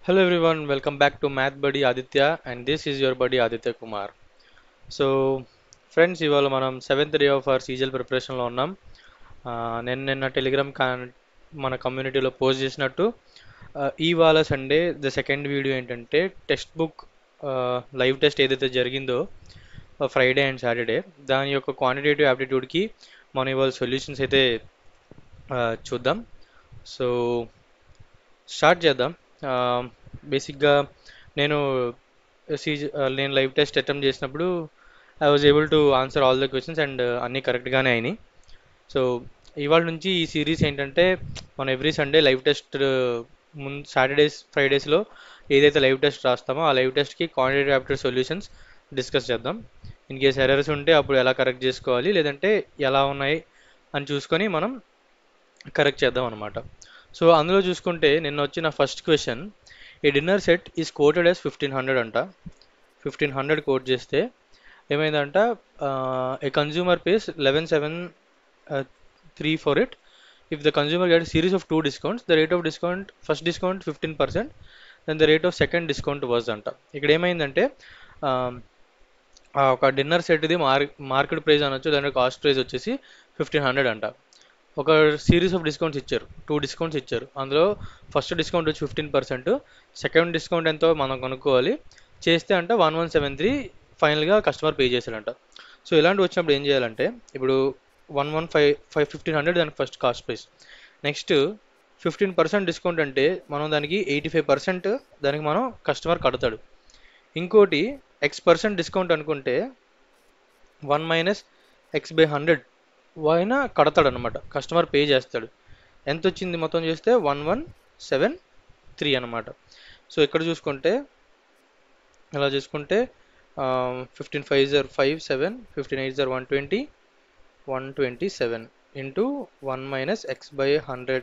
Hello everyone, welcome back to Math Buddy Aditya, and this is your buddy Aditya Kumar. So friends, ఇవాళ మనం seventh day of our సీజల్ ప్రిపరేషన్లో ఉన్నాం. నేను నిన్న Telegram మన కమ్యూనిటీలో పోస్ట్ చేసినట్టు ఇవాళ సండే ద సెకండ్ వీడియో ఏంటంటే టెక్స్ట్ బుక్ లైవ్ టెస్ట్ ఏదైతే జరిగిందో ఫ్రైడే అండ్ సాటర్డే, దాని యొక్క క్వాంటిటేటివ్ యాప్టిట్యూడ్కి మనం ఇవాళ సొల్యూషన్స్ అయితే చూద్దాం. సో స్టార్ట్ చేద్దాం. బేసిక్గా నేను నేను లైవ్ టెస్ట్ అటెంప్ట్ చేసినప్పుడు I was able to answer all the questions and అన్నీ కరెక్ట్గానే అయినాయి. సో ఇవాళ నుంచి ఈ సిరీస్ ఏంటంటే మనం ఎవ్రీ సండే లైవ్ టెస్ట్ ముందు సాటర్డేస్ ఫ్రైడేస్లో ఏదైతే లైవ్ టెస్ట్ రాస్తామో ఆ లైవ్ టెస్ట్కి క్వాంటిటేటివ్ యాప్టిట్యూడ్ సొల్యూషన్స్ డిస్కస్ చేద్దాం. ఇన్ కేస్ ఎర్రర్స్ ఉంటే అప్పుడు ఎలా కరెక్ట్ చేసుకోవాలి, లేదంటే ఎలా ఉన్నాయి అని చూసుకొని మనం కరెక్ట్ చేద్దాం అనమాట. సో అందులో చూసుకుంటే నిన్న వచ్చిన first question, a dinner set is quoted as 1500 అంట. 1500 కోట్ చేస్తే ఏమైందంట, a consumer pays 11,703 for it. If the consumer get series of two discounts, the rate of discount first discount 15%, then the rate of second discount was అంట. ఇక్కడ ఏమైందంటే ఒక dinner set ఇది market price అనొచ్చు, దాని cost price వచ్చేసి 1500 అంట. ఒక సిరీస్ ఆఫ్ డిస్కౌంట్స్ ఇచ్చారు, టూ డిస్కౌంట్స్ ఇచ్చారు. అందులో ఫస్ట్ డిస్కౌంట్ వచ్చి 15%, సెకండ్ డిస్కౌంట్ ఎంతో మనం కనుక్కోవాలి. చేస్తే అంట 1173 ఫైనల్గా కస్టమర్ పే చేశాడంట. సో ఇలాంటి వచ్చినప్పుడు ఏం చేయాలంటే, ఇప్పుడు 1500 దానికి first cost price, next 15% discount అంటే మనం దానికి 85% దానికి మనం కస్టమర్ కడతాడు. ఇంకోటి X% డిస్కౌంట్ అనుకుంటే 1 మైనస్ X/100 అయినా కడతాడు అనమాట, కస్టమర్ పే చేస్తాడు. ఎంత వచ్చింది మొత్తం చేస్తే 1173 అనమాట. సో ఇక్కడ చూసుకుంటే ఇలా చూసుకుంటే 15 5 5 7, 15 8 120, 127 into 1 minus X/100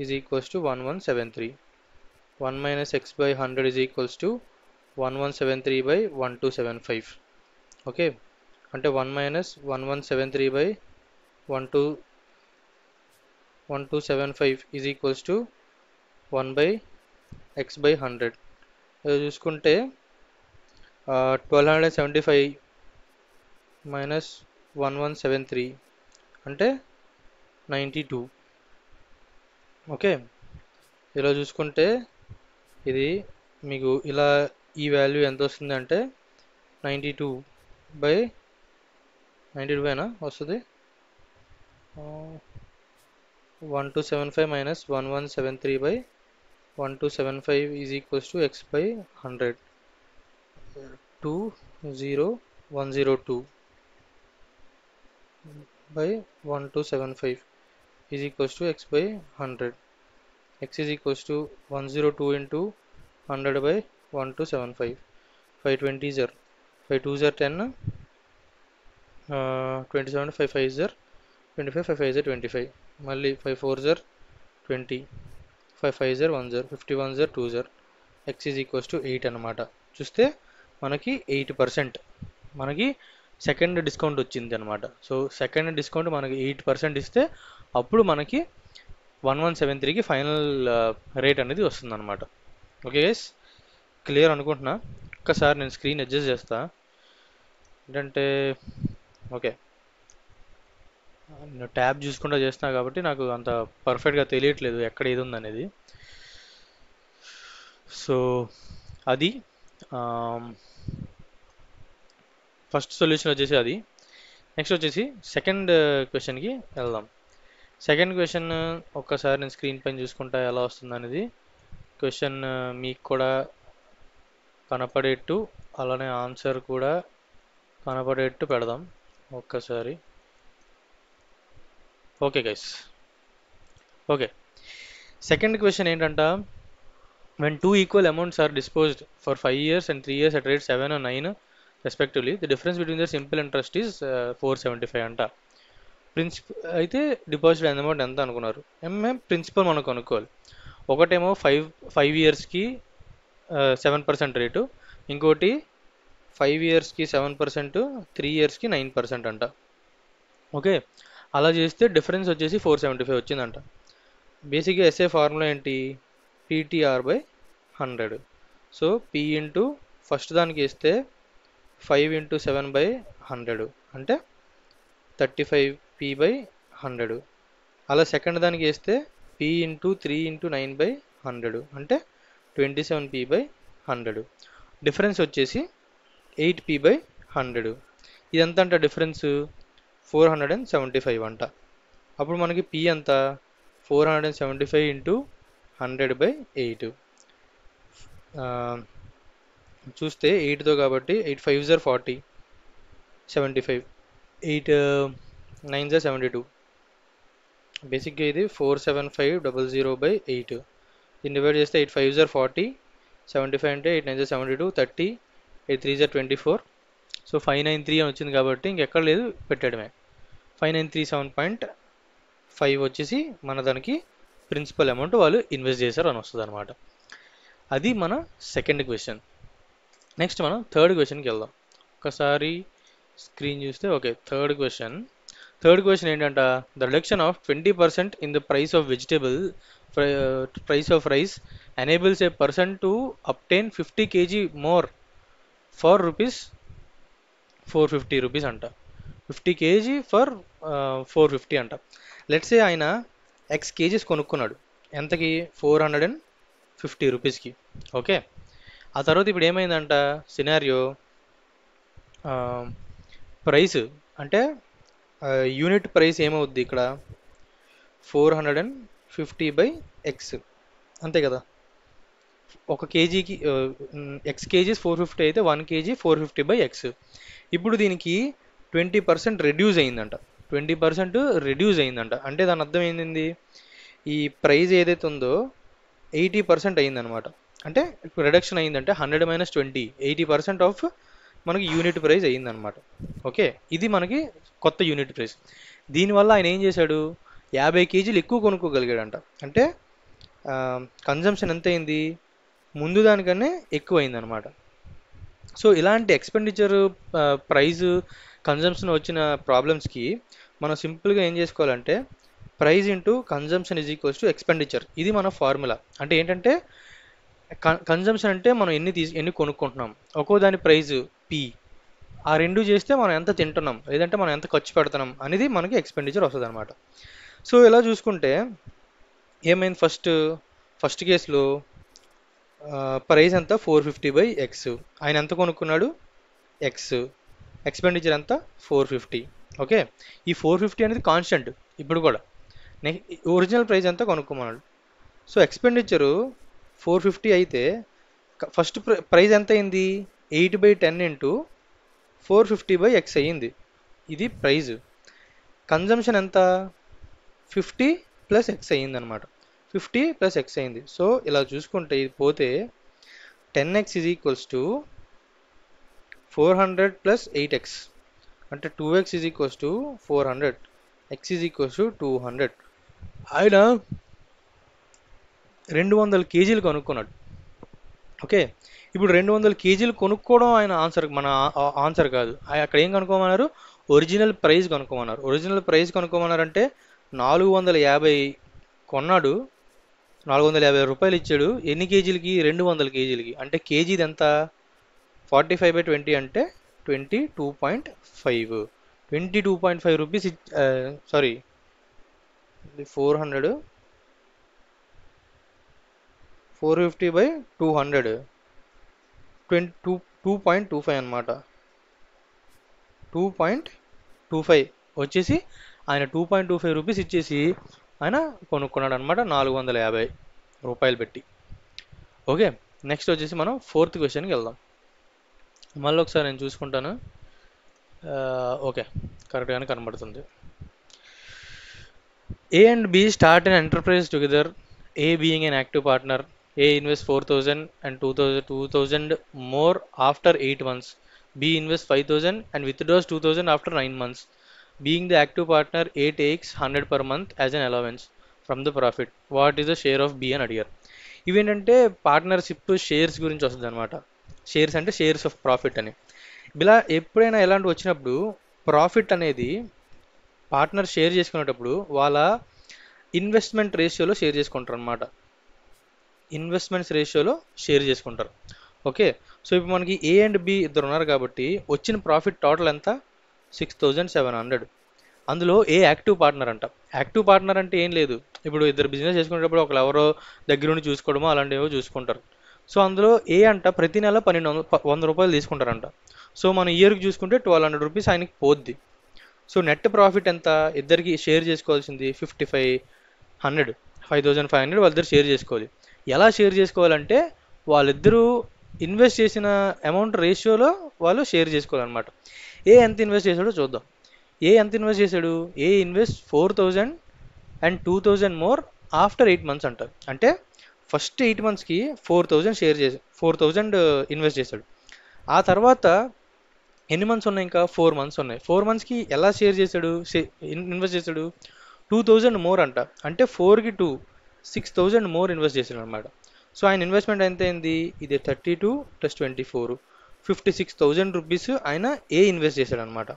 is equals to 1173. 1 minus X/100 is equals to 1173/1275. Okay, అంటే 1 minus 1173/1275 is equals to 1/X/100. చూసుకుంటే 1275 మైనస్ 1173 అంటే 92. ఓకే, ఇలా చూసుకుంటే ఇది మీకు ఇలా ఈ వాల్యూ ఎంత వస్తుంది అంటే 92/92 అయినా వస్తుంది. 1275 minus 1173/1275 is equals to X/100. 20102/1275 is equals to X/100. X is equals to 102 into 100/1275. 520 are 5 2s are 10, 27, 5 5s are 25, 5 5s are 25. మళ్ళీ 5 4s are 20, 5 5s are 1s are 51s are 2s are. X is equals to 8 అనమాట. చూస్తే మనకి 8% మనకి second discount వచ్చింది అనమాట. So second discount మనకి 8% ఇస్తే అప్పుడు మనకి 1173కి ఫైనల్ రేట్ అనేది వస్తుంది అనమాట. ఓకే గైస్, క్లియర్ అనుకుంటున్నా. ఒక్కసారి నేను స్క్రీన్ అడ్జస్ట్ చేస్తా ఏంటంటే, ఓకే నేను ట్యాబ్ చూసుకుంటూ చేస్తున్నా కాబట్టి నాకు అంత పర్ఫెక్ట్గా తెలియట్లేదు ఎక్కడ ఏది ఉందనేది. సో అది ఫస్ట్ సొల్యూషన్ వచ్చేసి అది. నెక్స్ట్ వచ్చేసి సెకండ్ క్వశ్చన్కి వెళ్దాం. సెకండ్ క్వశ్చన్ ఒక్కసారి నేను స్క్రీన్ పైన చూసుకుంటా ఎలా వస్తుంది అనేది. క్వశ్చన్ మీకు కూడా కనపడేట్టు, అలానే ఆన్సర్ కూడా కనపడేట్టు పెడదాం ఒక్కసారి. Okay guys, okay second question ఏంటంట, when two equal amounts are disposed for 5 years and 3 years at rate 7 or 9 respectively, the difference between the simple interest is 475 అంట. అయితే డిపాజిట్ అమౌంట్ ఎంత అనుకున్నారు, ప్రిన్సిపల్ మనం కొనుక్కోవాలి. ఒకటేమో 5 ఇయర్స్కి 7% రేటు, ఇంకోటి 5 ఇయర్స్కి 7%, 3 ఇయర్స్కి 9% అంట. ఓకే, అలా చేస్తే డిఫరెన్స్ వచ్చేసి 475 వచ్చిందంట. బేసిక్గా ఎస్ఏ ఫార్ములా ఏంటి, PTR/100 100. So P into first దానికి వేస్తే 5 ఇంటూ 7/100 అంటే 35p/100. అలా సెకండ్ దానికి వేస్తే P ఇంటూ 3 ఇంటూ 9/100 అంటే 27p/100. డిఫరెన్స్ వచ్చేసి 8p/100. ఇదంతా అంట డిఫరెన్స్ 475 అంట. అప్పుడు మనకి P అంత 475 ఇంటూ 100/8. చూస్తే 8తో కాబట్టి 8 5s are 40, 75, 8 9s are 72. బేసిక్గా ఇది 47500/8. దీన్ని డివైడ్ చేస్తే 8 5s are 40, 75 అంటే 8 9s are 72, 30, 8 3s are 24. So 593 అని వచ్చింది కాబట్టి ఇంకెక్కడ లేదు, పెట్టడమే. 5937.5 వచ్చేసి మన దానికి ప్రిన్సిపల్ అమౌంట్ వాళ్ళు ఇన్వెస్ట్ చేశారు అని వస్తుంది అనమాట. అది మన సెకండ్ క్వశ్చన్. నెక్స్ట్ మనం థర్డ్ క్వశ్చన్కి వెళ్దాం. ఒకసారి స్క్రీన్ చూస్తే ఓకే. థర్డ్ క్వశ్చన్ ఏంటంట, the reduction of 20% in the price of vegetable price of rice enables a person to obtain 50 kg more for ₹450 అంట. 50 kg ఫర్ 450 అంట. లెట్స్ సే ఆయన X kgs కొనుక్కున్నాడు. ఎంతకి? 450 రూపీస్కి. ఓకే. ఆ తర్వాత ఇప్పుడు ఏమైందంట సినారియో, ప్రైస్ అంటే యూనిట్ ప్రైస్ ఏమవుద్ది ఇక్కడ 450/x అంతే కదా. ఒక కేజీకి ఎక్స్ కేజీస్ 450 అయితే 1 kg 450/x. ఇప్పుడు దీనికి 20% రెడ్యూస్ అయిందంట. 20% రెడ్యూస్ అయిందంట అంటే దాని అర్థం ఏంది, ఈ ప్రైస్ ఏదైతే ఉందో 80% అయిందనమాట. అంటే ఇప్పుడు రిడక్షన్ అయిందంటే 100 - 20 80% ఆఫ్ మనకి యూనిట్ ప్రైస్ అయ్యిందనమాట. ఓకే. ఇది మనకి కొత్త యూనిట్ ప్రైస్. దీనివల్ల ఆయన ఏం చేశాడు, 50 kgలు ఎక్కువ కొనుక్కోగలిగాడంట. అంటే కన్జంప్షన్ ఎంత అయింది, ముందు దానికన్నా ఎక్కువ అయిందనమాట. సో ఇలాంటి ఎక్స్పెండిచర్ ప్రైస్ కన్జంప్షన్ వచ్చిన ప్రాబ్లమ్స్కి మనం సింపుల్గా ఏం చేసుకోవాలంటే price into consumption is equals to expenditure. ఇది మన ఫార్ములా. అంటే ఏంటంటే కన్జంప్షన్ అంటే మనం ఎన్ని కొనుక్కుంటున్నాం, ఒక్కో దాని ప్రైస్ P, ఆ రెండు చేస్తే మనం ఎంత తింటున్నాం లేదంటే మనం ఎంత ఖర్చు పెడుతున్నాం అనేది మనకి ఎక్స్పెండిచర్ వస్తుంది అనమాట. సో ఇలా చూసుకుంటే ఏమైంది, ఫస్ట్ కేసులో ప్రైస్ ఎంత 450/x, ఆయన ఎంత కొనుక్కున్నాడు x, ఎక్స్పెండిచర్ ఎంత 450. ఓకే. ఈ 450 అనేది కాన్స్టెంట్ ఇప్పుడు కూడా. ఒరిజినల్ ప్రైస్ ఎంత కొనుక్కోమన్నాడు. సో ఎక్స్పెండిచరు 450 అయితే ఫస్ట్ ప్రైస్ ఎంత అయింది 8/10 ఇంటూ 450/x అయ్యింది. ఇది ప్రైజ్. కన్జంప్షన్ ఎంత 50 + x అయ్యింది అనమాట. 50 + x అయింది. సో ఇలా చూసుకుంటే ఇది పోతే 10x is equals to 400 + 8x అంటే 2x is equals to 400, x is equals to 200. ఆయన 200 kgలు కొనుక్కున్నాడు. ఓకే. ఇప్పుడు 200 kgలు కొనుక్కోవడం ఆయన ఆన్సర్, మన ఆన్సర్ కాదు. అక్కడ ఏం కనుక్కోమన్నారు, ఒరిజినల్ ప్రైస్ కనుక్కోమన్నారు. ఒరిజినల్ ప్రైస్ కనుక్కోమన్నారంటే 450 కొన్నాడు, 450 రూపాయలు ఇచ్చాడు. ఎన్ని కేజీలకి? 200 kgలకి. అంటే కేజీది ఎంత 45/20 అంటే 22.5. 22.5 రూపీస్. సారీ 400 450/200 2.25 అనమాట. 2.25 వచ్చేసి ఆయన 2.25 రూపీస్ ఇచ్చేసి ఆయన కొనుక్కున్నాడు అనమాట 450 రూపాయలు పెట్టి. ఓకే. నెక్స్ట్ వచ్చేసి మనం ఫోర్త్ క్వశ్చన్కి వెళ్దాం. మళ్ళీ ఒకసారి నేను చూసుకుంటాను. ఓకే, కరెక్ట్గానే కనబడుతుంది. A and B start an enterprise together, A being an active partner. A invests 4,000 and 2,000 more after 8 months. B invests 5,000 and withdraws 2,000 after 9 months. Being the active partner, A takes 100 per month as an allowance from the profit. What is the share of B అని అడిగారు. ఇవేంటంటే partnership shares గురించి వస్తుంది అనమాట. Shares అంటే shares of profit అని. ఇలా ఎప్పుడైనా ఎలాంటివి వచ్చినప్పుడు ప్రాఫిట్ అనేది పార్ట్నర్ షేర్ చేసుకునేటప్పుడు వాళ్ళ ఇన్వెస్ట్మెంట్ రేషియోలో షేర్ చేసుకుంటారు అనమాట. ఇన్వెస్ట్మెంట్స్ రేషియోలో షేర్ చేసుకుంటారు. ఓకే, సో ఇప్పుడు మనకి ఏ అండ్ బి ఇద్దరు ఉన్నారు కాబట్టి వచ్చిన ప్రాఫిట్ టోటల్ ఎంత? 6700. అందులో ఏ యాక్టివ్ పార్ట్నర్ అంట. యాక్టివ్ పార్ట్నర్ అంటే ఏం లేదు, ఇప్పుడు ఇద్దరు బిజినెస్ చేసుకునేటప్పుడు ఒకరు ఎవరో దగ్గరుండి చూసుకోవడమో అలాంటివో చూసుకుంటారు. సో అందులో ఏ అంట ప్రతి నెల 100 రూపాయలు తీసుకుంటారంట. సో మన ఇయర్కి చూసుకుంటే 1200 రూపీస్ ఆయనకి పోద్ది. సో నెట్ ప్రాఫిట్ ఎంత? ఇద్దరికి షేర్ చేసుకోవాల్సింది 5500 వాళ్ళిద్దరు షేర్ చేసుకోవాలి. ఎలా షేర్ చేసుకోవాలంటే వాళ్ళిద్దరూ ఇన్వెస్ట్ చేసిన అమౌంట్ రేషియోలో వాళ్ళు షేర్ చేసుకోవాలన్నమాట. ఏ ఎంత ఇన్వెస్ట్ చేశాడో చూద్దాం. ఏ ఎంత ఇన్వెస్ట్ చేశాడు? ఏ invest 4000 and 2000 more after 8 months అంటారు. అంటే ఫస్ట్ 8 మంత్స్కి 4000 ఇన్వెస్ట్ చేశాడు. ఆ తర్వాత ఎన్ని మంత్స్ ఉన్నాయి? ఇంకా 4 మంత్స్ ఉన్నాయి. 4 మంత్స్కి ఎలా షేర్ చేశాడు, ఇన్వెస్ట్ చేశాడు? 2000 మోర్ అంట. అంటే 4కి 2 6000 మోర్ ఇన్వెస్ట్ చేశాడు అనమాట. సో ఆయన ఇన్వెస్ట్మెంట్ ఎంత అయింది? ఇది 32 + 24 56,000 రూపీస్ ఆయన ఏ ఇన్వెస్ట్ చేశాడు అనమాట.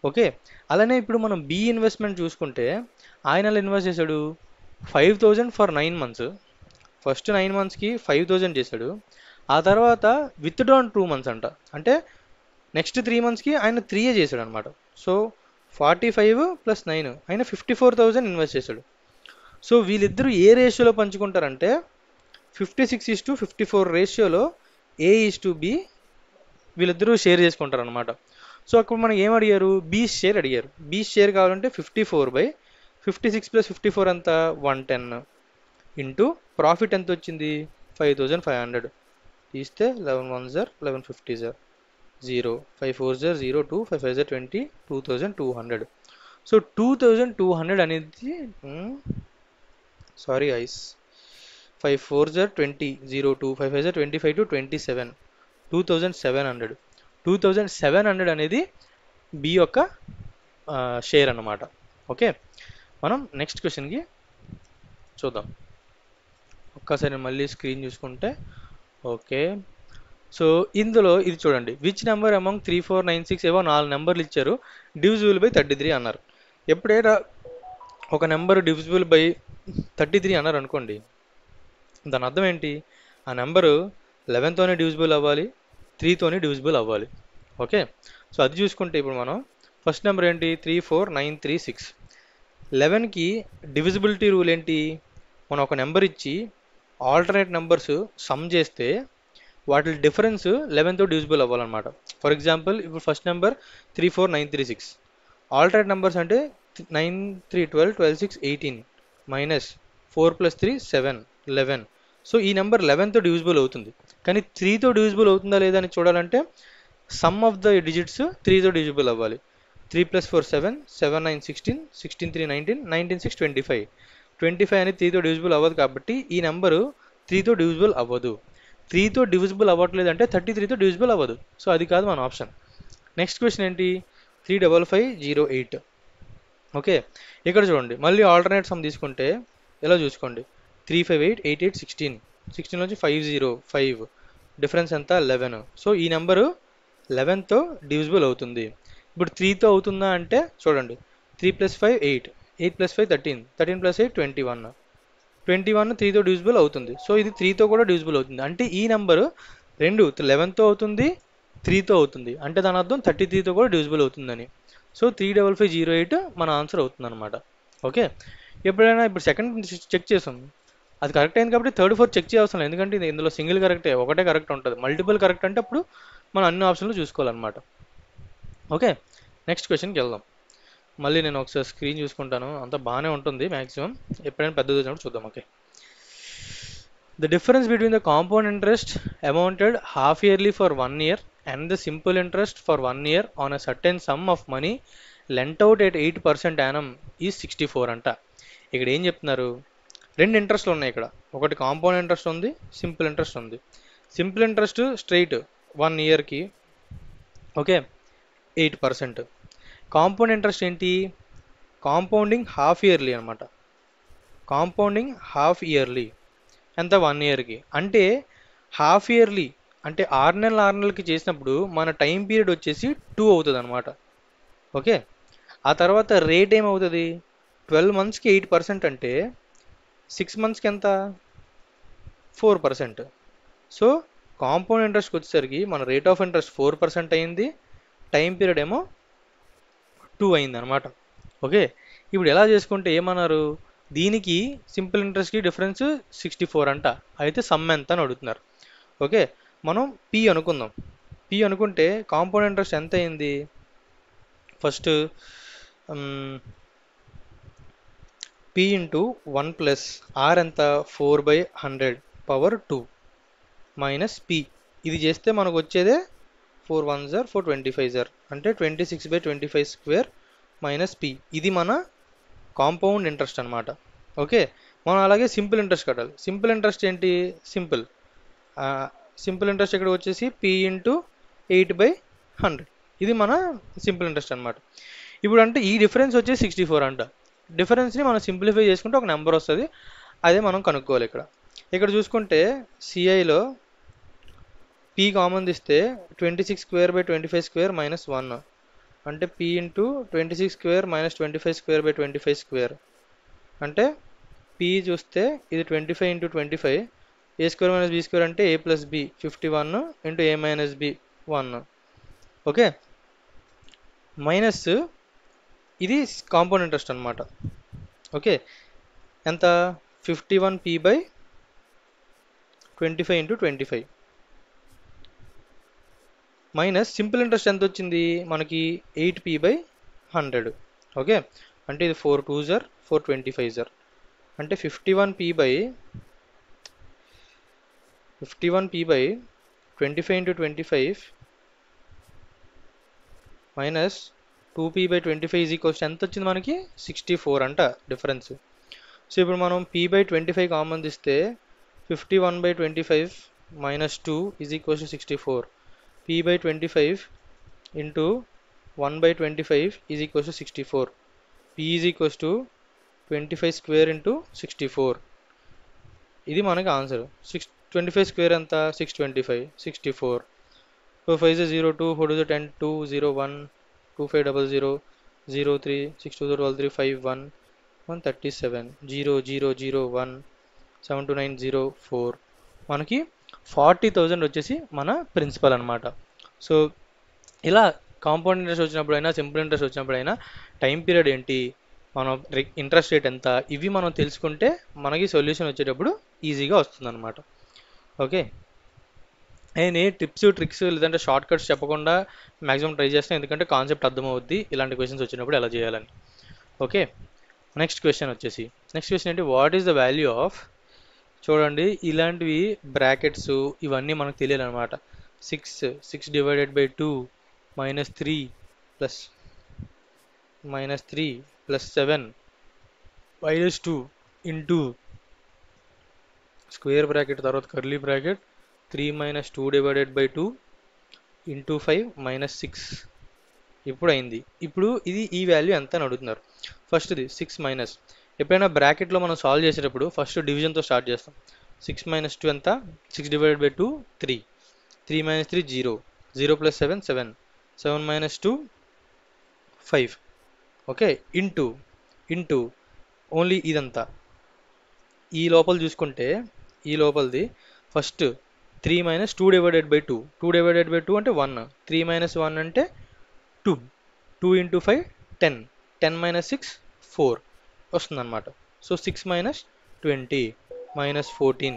ఓకే, అలానే ఇప్పుడు మనం బి ఇన్వెస్ట్మెంట్ చూసుకుంటే ఆయన ఎలా ఇన్వెస్ట్ చేశాడు? 5000 ఫర్ 9 మంత్స్. ఫస్ట్ 9 మంత్స్కి 5000 చేశాడు. ఆ తర్వాత విత్డ్రా 2 మంత్స్ అంట. అంటే నెక్స్ట్ 3 మంత్స్కి ఆయన 3 చేశాడు అనమాట. సో 45 + 9 ఆయన 54,000 ఇన్వెస్ట్ చేశాడు. సో వీళ్ళిద్దరూ ఏ రేషియోలో పంచుకుంటారంటే 56:54 రేషియోలో A:B వీళ్ళిద్దరూ షేర్ చేసుకుంటారు అనమాట. సో అక్కడ మనకి ఏం అడిగారు? బి షేర్ అడిగారు. బి షేర్ కావాలంటే 54/56 + 54 ఎంత? 110 ఇంటూ ప్రాఫిట్ ఎంత వచ్చింది? 5500 తీస్తే 11 1s 11 50s 0 5 4s 0 2 5 5s 20 2200. So 2200 అనేది sorry ice 5 4s 20 0 2 5 5s 25 to 27 2700 అనేది బి యొక్క షేర్ అన్నమాట. ఓకే, మనం నెక్స్ట్ క్వశ్చన్కి చూద్దాం. ఒక్కసారి మళ్ళీ స్క్రీన్ చూసుకుంటే ఓకే. సో ఇందులో ఇది చూడండి, విచ్ నెంబర్ అమంగ్ 3 4 9 6 ఏవో 4 నెంబర్లు ఇచ్చారు, డివిజిబుల్ బై 33 అన్నారు. ఎప్పుడైనా ఒక నెంబర్ డివిజిబుల్ బై 33 అన్నారు అనుకోండి, దాని అర్థం ఏంటి? ఆ నెంబరు 11తోనే డివిజిబుల్ అవ్వాలి, 3తోనే డివిజిబుల్ అవ్వాలి. ఓకే, సో అది చూసుకుంటే ఇప్పుడు మనం ఫస్ట్ నెంబర్ ఏంటి? 3 4 9 3 6. 11కి డివిజిబిలిటీ రూల్ ఏంటి? మనం ఒక నెంబర్ ఇచ్చి ఆల్టర్నేట్ నెంబర్స్ సమ్ చేస్తే వాటి డిఫరెన్స్ 11తో డివిజిబుల్ అవ్వాలన్నమాట. ఫర్ ఎగ్జాంపుల్ ఇప్పుడు ఫస్ట్ నెంబర్ 3 4 9 3 6. ఆల్టర్నేట్ నెంబర్స్ అంటే 9 3 12 12 6 18 మైనస్ 4 + 3 7 11. సో ఈ నెంబర్ 11తో డివిజిబుల్ అవుతుంది. కానీ 3తో డివిజిబుల్ అవుతుందా లేదా అని చూడాలంటే సమ్ ఆఫ్ ద డిజిట్స్ 3తో డివిజిబుల్ అవ్వాలి. 3 + 4 7 7 9 16 16 3 19 19 6 25. 25 అనేది 3తో డివిజిబుల్ అవ్వదు కాబట్టి ఈ నెంబరు 3తో డివిజిబుల్ అవ్వదు. 3తో డివిజిబుల్ అవ్వట్లేదు అంటే 33తో డివిజిబుల్ అవ్వదు. సో అది కాదు మన ఆప్షన్. నెక్స్ట్ క్వశ్చన్ ఏంటి? 35508. ఓకే, ఇక్కడ చూడండి మళ్ళీ ఆల్టర్నేట్ సమ్ తీసుకుంటే ఎలా చూసుకోండి. 358 88 16. 16 నుంచి 505 డిఫరెన్స్ ఎంత? 11. సో ఈ నెంబరు 11తో డివిజిబుల్ అవుతుంది. ఇప్పుడు 3తో అవుతుందా అంటే చూడండి, 3 + 5 8 8 + 5 13 13 + 8 21 21 3తో డివిజిబుల్ అవుతుంది. సో ఇది 3తో కూడా డివిజిబుల్ అవుతుంది. అంటే ఈ నెంబరు 11తో అవుతుంది, 3తో అవుతుంది. అంటే దాని అర్థం 33తో కూడా డివిజిబుల్ అవుతుందని. సో 35508 మన ఆన్సర్ అవుతుంది అనమాట. ఓకే, ఎప్పుడైనా ఇప్పుడు సెకండ్ చెక్ చేసాం, అది కరెక్ట్ అయింది కాబట్టి థర్డ్ ఫోర్త్ చెక్ చేయవలసిన లేదు, ఎందుకంటే ఇందులో సింగిల్ కరెక్టే, ఒకటే కరెక్ట్ ఉంటుంది. మల్టిపుల్ కరెక్ట్ అంటే అప్పుడు మనం అన్ని ఆప్షన్లు చూసుకోవాలన్నమాట. ఓకే, నెక్స్ట్ క్వశ్చన్కి వెళ్దాం. మళ్ళీ నేను ఒకసారి స్క్రీన్ చూసుకుంటాను, అంతా బాగానే ఉంటుంది మ్యాక్సిమం. ఎప్పుడైనా పెద్దది వచ్చినప్పుడు చూద్దాం. Okay, the difference between the compound interest amounted half yearly for 1 year and the simple interest for 1 year on a certain sum of money lent out at 8% annum is 64 అంట. ఇక్కడ ఏం చెప్తున్నారు? రెండు ఇంట్రెస్ట్లు ఉన్నాయి ఇక్కడ. ఒకటి కాంపౌండ్ ఇంట్రెస్ట్ ఉంది, simple interest ఉంది. సింపుల్ ఇంట్రెస్ట్ స్ట్రైట్ 1 yearకి ఓకే 8%. కాంపౌండ్ ఇంట్రెస్ట్ ఏంటి? కాంపౌండింగ్ హాఫ్ ఇయర్లీ అనమాట. కాంపౌండింగ్ హాఫ్ ఇయర్లీ ఎంత? 1 yearకి. అంటే హాఫ్ ఇయర్లీ అంటే 6 నెలలకి చేసినప్పుడు మన టైం పీరియడ్ వచ్చేసి 2 అవుతుంది అనమాట. ఓకే, ఆ తర్వాత రేట్ ఏమవుతుంది? 12 monthsకి 8% అంటే 6 monthsకి ఎంత? 4%. సో కాంపౌండ్ ఇంట్రెస్ట్కి వచ్చేసరికి మన రేట్ ఆఫ్ ఇంట్రెస్ట్ 4% అయింది, టైం పీరియడ్ ఏమో 2 అయింది అనమాట. ఓకే, ఇప్పుడు ఎలా చేసుకుంటే ఏమన్నారు, దీనికి సింపుల్ ఇంట్రెస్ట్కి డిఫరెన్స్ 64 అంట, అయితే సమ్ ఎంత అని అడుగుతున్నారు. ఓకే, మనం పి అనుకుందాం. పి అనుకుంటే కాంపౌండ్ ఇంట్రెస్ట్ ఎంత అయింది, first P into 1 plus R ఎంత 4/100 మైనస్ పి. ఇది చేస్తే మనకు వచ్చేదే 4 1 జర్ 4 25 జర్ అంటే 26/25 స్క్వేర్ మైనస్ పి. ఇది మన కాంపౌండ్ ఇంట్రెస్ట్ అనమాట. ఓకే, మనం అలాగే సింపుల్ ఇంట్రెస్ట్ కట్టాలి. సింపుల్ ఇంట్రెస్ట్ ఏంటి, సింపుల్ ఇంట్రెస్ట్ ఇక్కడ వచ్చేసి పి ఇంటూ 8/100. ఇది మన సింపుల్ ఇంట్రెస్ట్ అనమాట. ఇప్పుడు అంటే ఈ డిఫరెన్స్ వచ్చేసి 64 అంట. డిఫరెన్స్ని మనం సింప్లిఫై చేసుకుంటే ఒక నెంబర్ వస్తుంది, అదే మనం కనుక్కోవాలి. ఇక్కడ చూసుకుంటే సిఐలో పి కామన్ తీస్తే 26/25 మైనస్ 1 అంటే పి ఇంటూ 26 మైనస్ 25/25 అంటే పి చూస్తే ఇది 25 ఇంటూ 25, ఏ స్క్వేర్ మైనస్ బి స్క్వేర్ అంటే ఏ plus B 51 into A minus B 1. Okay, minus ఇది కాంపౌండ్ ఇంట్రెస్ట్ అనమాట. ఓకే, ఎంత 51p/25 into 25 minus simple interest ఎంత వచ్చింది మనకి 8p/100. ఓకే, అంటే ఇది 4 2 జర్ 4 25 జర్ అంటే 51p/25 into 25 minus 2p/25 is equals ఎంత వచ్చింది మనకి 64 అంట డిఫరెన్స్. సో ఇప్పుడు మనం p/25 కామన్ తీస్తే 51/25 minus 2 is equals to 64. p/25 into 1/25 is equals to 64. p is equals to 25 square into 64. ఇది మనకి ఆన్సర్. 25 స్క్వేర్ ఎంత 625 64. 4 5 0 2 4 2 10 2 0 1 2 5 0 0 0 3 6 2 0 3 5 1 137 0 0 0 1 7 2 9 0 4. మనకి 40,000 వచ్చేసి మన ప్రిన్సిపల్ అనమాట. సో ఇలా కాంపౌండ్ ఇంట్రెస్ట్ వచ్చినప్పుడైనా సింపుల్ ఇంట్రెస్ట్ వచ్చినప్పుడైనా టైం పీరియడ్ ఏంటి, మనం ఇంట్రెస్ట్ రేట్ ఎంత, ఇవి మనం తెలుసుకుంటే మనకి సొల్యూషన్ వచ్చేటప్పుడు ఈజీగా వస్తుందన్నమాట. ఓకే, నేను ఏ టిప్స్ ట్రిక్స్ లేదంటే షార్ట్ కట్స్ చెప్పకుండా మ్యాక్సిమం ట్రై చేస్తాను, ఎందుకంటే కాన్సెప్ట్ అర్థమవుద్ది ఇలాంటి క్వశ్చన్స్ వచ్చినప్పుడు ఎలా చేయాలని. ఓకే, నెక్స్ట్ క్వశ్చన్ ఏంటి, what is the value of, చూడండి ఇలాంటివి బ్రాకెట్స్ ఇవన్నీ మనకు తెలియాలి అనమాట. 6 divided by 2 minus 3 plus 7 minus 2 into square bracket తర్వాత curly bracket 3 minus 2 divided by 2 into 5 minus 6. ఇప్పుడు అయింది. ఇప్పుడు ఈ వాల్యూ ఎంత అని అడుగుతున్నారు. ఫస్ట్ది 6 మైనస్, ఎప్పుడైనా బ్రాకెట్లో మనం సాల్వ్ చేసేటప్పుడు ఫస్ట్ డివిజన్తో స్టార్ట్ చేస్తాం. 6 మైనస్ 2 ఎంత 6 divided by 2 3, 3 minus 3 0, 0 plus 7 7, 7 minus 2 5. Okay, into only ఇదంతా. ఈ లోపల చూసుకుంటే ఈ లోపలిది first 3 minus 2 divided by 2, 2 divided by 2 అంటే 1, 3 మైనస్ 1 అంటే 2, 2 ఇంటూ 5 10, 10 మైనస్ 6 4 వస్తుందన్నమాట. సో 6 మైనస్ 20 మైనస్ 14,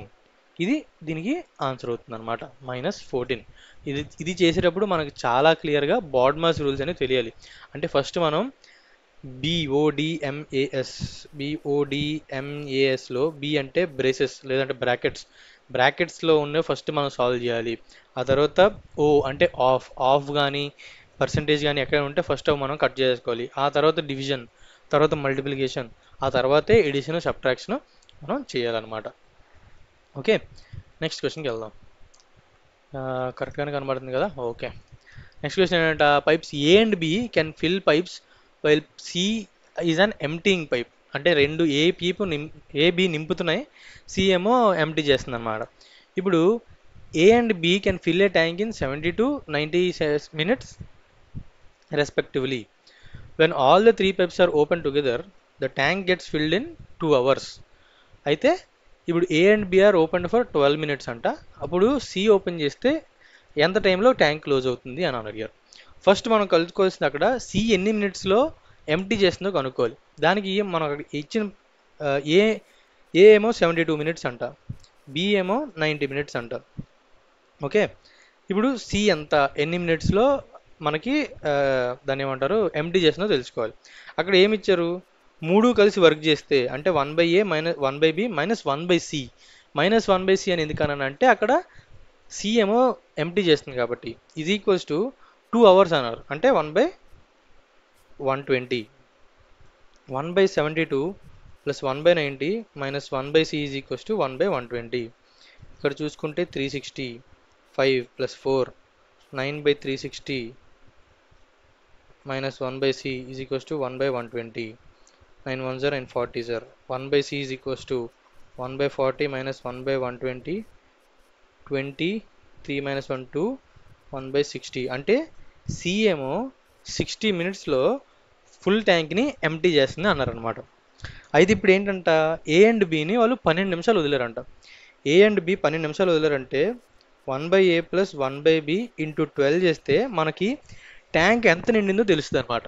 ఇది దీనికి ఆన్సర్ అవుతుంది అనమాట, మైనస్ 14. ఇది చేసేటప్పుడు మనకు చాలా క్లియర్గా బాడ్మాస్ రూల్స్ అనేవి తెలియాలి. అంటే ఫస్ట్ మనం BODMASలో బి అంటే బ్రేసెస్ లేదంటే బ్రాకెట్స్లో ఉన్న ఫస్ట్ మనం సాల్వ్ చేయాలి. ఆ తర్వాత ఓ అంటే ఆఫ్ కానీ పర్సంటేజ్ కానీ ఎక్కడ ఉంటే ఫస్ట్ మనం కట్ చేసుకోవాలి. ఆ తర్వాత డివిజన్, తర్వాత మల్టిప్లికేషన్, ఆ తర్వాతే ఎడిషన్ సబ్ట్రాక్షన్ మనం చేయాలన్నమాట. ఓకే, నెక్స్ట్ క్వశ్చన్కి వెళ్దాం. కరెక్ట్గానే కనబడుతుంది కదా. ఓకే, నెక్స్ట్ క్వశ్చన్ ఏంటంటే pipes A and B can fill pipes while C is an emptying pipe. అంటే రెండు బి నింపుతున్నాయి, సి ఏమో ఎంప్టీ చేస్తుంది అనమాట. ఇప్పుడు A and B can fill a tank in 70 to 90 minutes respectively. When all the 3 pipes are open together, the tank gets filled in 2 hours. అయితే ఇప్పుడు A and B are open for 12 minutes అంట. అప్పుడు C open చేస్తే ఎంత టైంలో tank close అవుతుంది అని అడిగారు. ఫస్ట్ మనం కలుసుకోవాల్సింది అక్కడ సి ఎన్ని మినిట్స్లో ఎంటీ చేస్తుందో కనుక్కోవాలి. దానికి మనం అక్కడ ఇచ్చిన ఏ ఏమో 72 minutes అంట, బి ఏమో 90 minutes అంట. ఓకే, ఇప్పుడు సి ఎంత ఎన్ని మినిట్స్లో మనకి దాన్ని ఏమంటారు ఎంటీ చేస్తుందో తెలుసుకోవాలి. అక్కడ ఏమి ఇచ్చారు, మూడు కలిసి వర్క్ చేస్తే అంటే 1/a minus 1/b minus 1/c. Minus 1/c అని ఎందుకనంటే అక్కడ సి ఏమో ఎంటీ చేస్తుంది కాబట్టి ఇది ఈక్వల్స్ టు 2 hours అన్నారు. అంటే 1/120. 1/72 plus 1/90 minus 1/c is equals to 1/120. ఇక్కడ చూసుకుంటే 360, 5 plus 4 9/360 minus 1/c is equals to 1/120. 9 1s are and 40s are. 1/c is equals to 1/40 minus 1/120. 20, 3 minus 1 2, 1/60. అంటే సి ఏమో 60 minutesలో ఫుల్ ట్యాంక్ని ఎంటీ చేస్తుంది అన్నారనమాట. అయితే ఇప్పుడు ఏంటంట, ఏ అండ్ బిని వాళ్ళు 12 నిమిషాలు వదిలేరంట. ఏ అండ్ బి 12 నిమిషాలు వదిలేరంటే 1/a ప్లస్ 1/b ఇంటూ 12 చేస్తే మనకి ట్యాంక్ ఎంత నిండిందో తెలుస్తుంది అనమాట.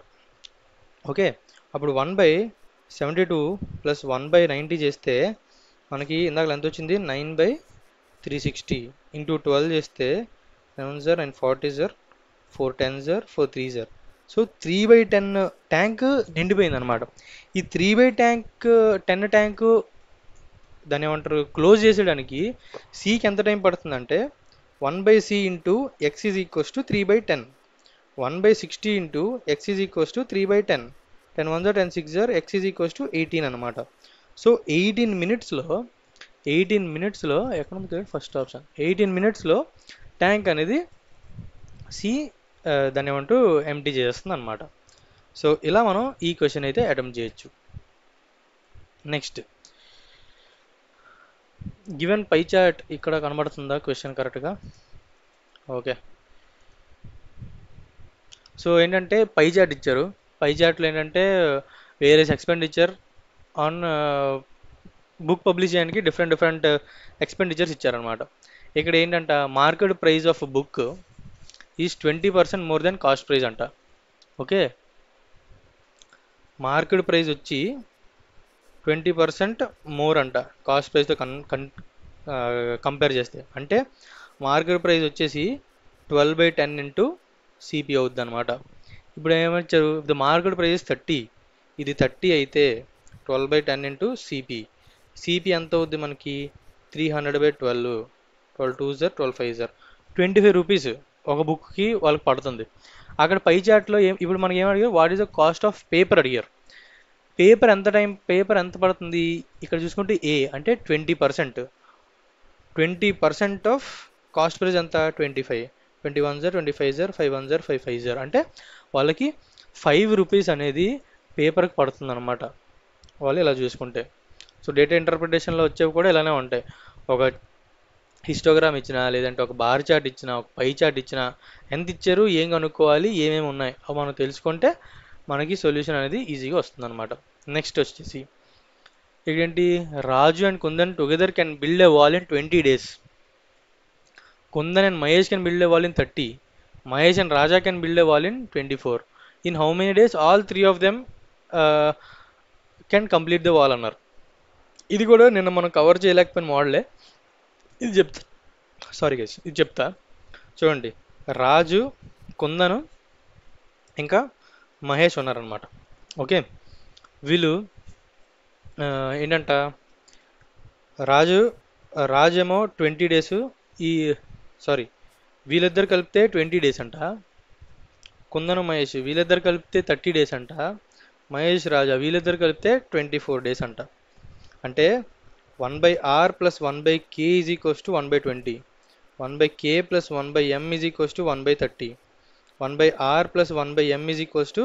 ఓకే, అప్పుడు 1/72 ప్లస్ 1/90 చేస్తే మనకి ఇందాక ఎంత వచ్చింది, 9/360 ఇంటూ 12 చేస్తే 7s are and 40s are, 4 10s are, 4 3s are. So 3/10 tank నిండిపోయింది అనమాట. ఈ 3/10 ట్యాంక్ దాన్ని ఏమంటారు క్లోజ్ చేసేయడానికి సికి ఎంత టైం పడుతుందంటే 1/c into x is equals to 3/10. 1/60 into x is equals to 3/10. 10 1s are 10 6s are, x is equals to 18 అనమాట. సో 18 minutesలో ఎక్కడ ఉంది ఫస్ట్ ఆప్షన్, 18 minutesలో ట్యాంక్ అనేది సి దాన్ని ఏమంటూ ఎంటీ చేస్తుంది అనమాట. సో ఇలా మనం ఈ క్వశ్చన్ అయితే అటెంప్ట్ చేయొచ్చు. నెక్స్ట్, గివెన్ పై చార్ట్ ఇక్కడ కనబడుతుందా క్వశ్చన్ కరెక్ట్గా? ఓకే, సో ఏంటంటే పై చార్ట్ ఇచ్చారు. పై చార్ట్లో ఏంటంటే various expenditure on book publish చేయడానికి డిఫరెంట్ ఎక్స్పెండిచర్స్ ఇచ్చారనమాట. ఇక్కడ ఏంటంట, market price of book is 20% more than cost price అంట. ఓకే, మార్కెట్ ప్రైస్ వచ్చి 20% మోర్ అంట కాస్ట్ ప్రైస్తో కంపేర్ చేస్తే. అంటే మార్కెట్ ప్రైస్ వచ్చేసి 12/10 ఇంటూ సిపి అవుద్ది అనమాట. ఇప్పుడు ఏమొచ్చారు, ద మార్కెట్ ప్రైస్ 30, ఇది 30 అయితే 12/10 ఇంటూ సిపి ఎంత అవుద్ది మనకి 300/12. 12 2s are, 12 5s are, 25 rupees ఒక బుక్కి వాళ్ళకి పడుతుంది. అక్కడ పై చార్ట్లో ఇప్పుడు మనకి ఏమడిగారు, what is the cost of paper అడిగారు. పేపర్ ఎంత పడుతుంది ఇక్కడ చూసుకుంటే ఏ అంటే 20%. 20% ఆఫ్ కాస్ట్ ప్రైస్ ఎంత 25. 21s are, 25s are, 5 1s are, 5 5s are. అంటే వాళ్ళకి 5 రూపీస్ అనేది పేపర్కి పడుతుంది అనమాట వాళ్ళు ఇలా చూసుకుంటే. సో డేటా ఇంటర్ప్రిటేషన్లో వచ్చేవి కూడా ఇలానే ఉంటాయి. ఒక హిస్టోగ్రామ్ ఇచ్చినా, లేదంటే ఒక బార్ చార్ట్ ఇచ్చినా, ఒక పై చార్ట్ ఇచ్చినా, ఎంత ఇచ్చారు, ఏం కనుక్కోవాలి, ఏమేమి ఉన్నాయి అవి మనం తెలుసుకుంటే మనకి సొల్యూషన్ అనేది ఈజీగా వస్తుంది అనమాట. నెక్స్ట్ వచ్చేసి ఏంటి, Raju and Kundan together can build a wall in 20 days. Kundan and Mahesh can build a wall in 30. Mahesh and Raja can build a wall in 24. In how many days all 3 of them can complete the wall అన్నారు. ఇది కూడా నిన్న మనం cover చేయలేకపోయిన మోడలే. ఇది చెప్తా చూడండి. రాజు, కుందను ఇంకా మహేష్ ఉన్నారనమాట. ఓకే, వీళ్ళు ఏంటంట, రాజేమో 20 days, వీళ్ళిద్దరు కలిపితే 20 days అంట. కుందను మహేష్ వీళ్ళిద్దరు కలిపితే 30 days అంట. మహేష్ రాజా వీళ్ళిద్దరు కలిపితే 24 days అంట. అంటే 1/r plus 1/k is equals to 1/20. 1/k plus 1/m is equals to 1/30. 1/r plus 1/m is equals to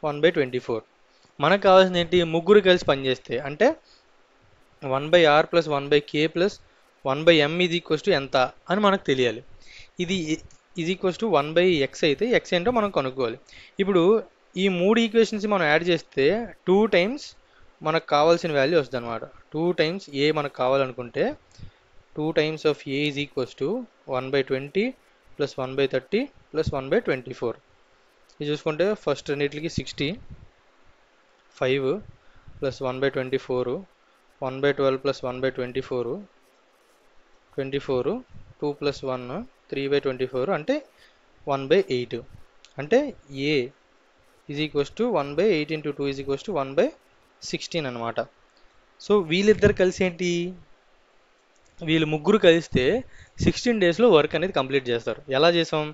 1/24. మనకు కావాల్సింది ఏంటి, ముగ్గురు కలిసి పనిచేస్తే అంటే 1/r plus 1/k plus 1/m is equals to ఎంత అని మనకు తెలియాలి. ఇది ఈజ్ ఈక్వల్స్ టు 1/x అయితే x ఏంటో మనం కనుక్కోవాలి. ఇప్పుడు ఈ మూడు ఈక్వేషన్స్ మనం యాడ్ చేస్తే 2 times మనకు కావాల్సిన వాల్యూ వస్తుంది అనమాట. 2 టైమ్స్ ఏ మనకు కావాలనుకుంటే 2 times of A is equals to 1/20 plus 1/30 plus 1/24. ఇది చూసుకుంటే ఫస్ట్ రెండింటికి 60, 5 ప్లస్ 1/24, 1/12 ప్లస్ 1/24, 24, 2 ప్లస్ 1, 3/24 అంటే 1/8. అంటే A is equals to 1/8 into 2 is equals to 1/16 అనమాట. సో వీళ్ళిద్దరు కలిసి ఏంటి, వీళ్ళు ముగ్గురు కలిస్తే 16 డేస్లో వర్క్ అనేది కంప్లీట్ చేస్తారు. ఎలా చేసాం,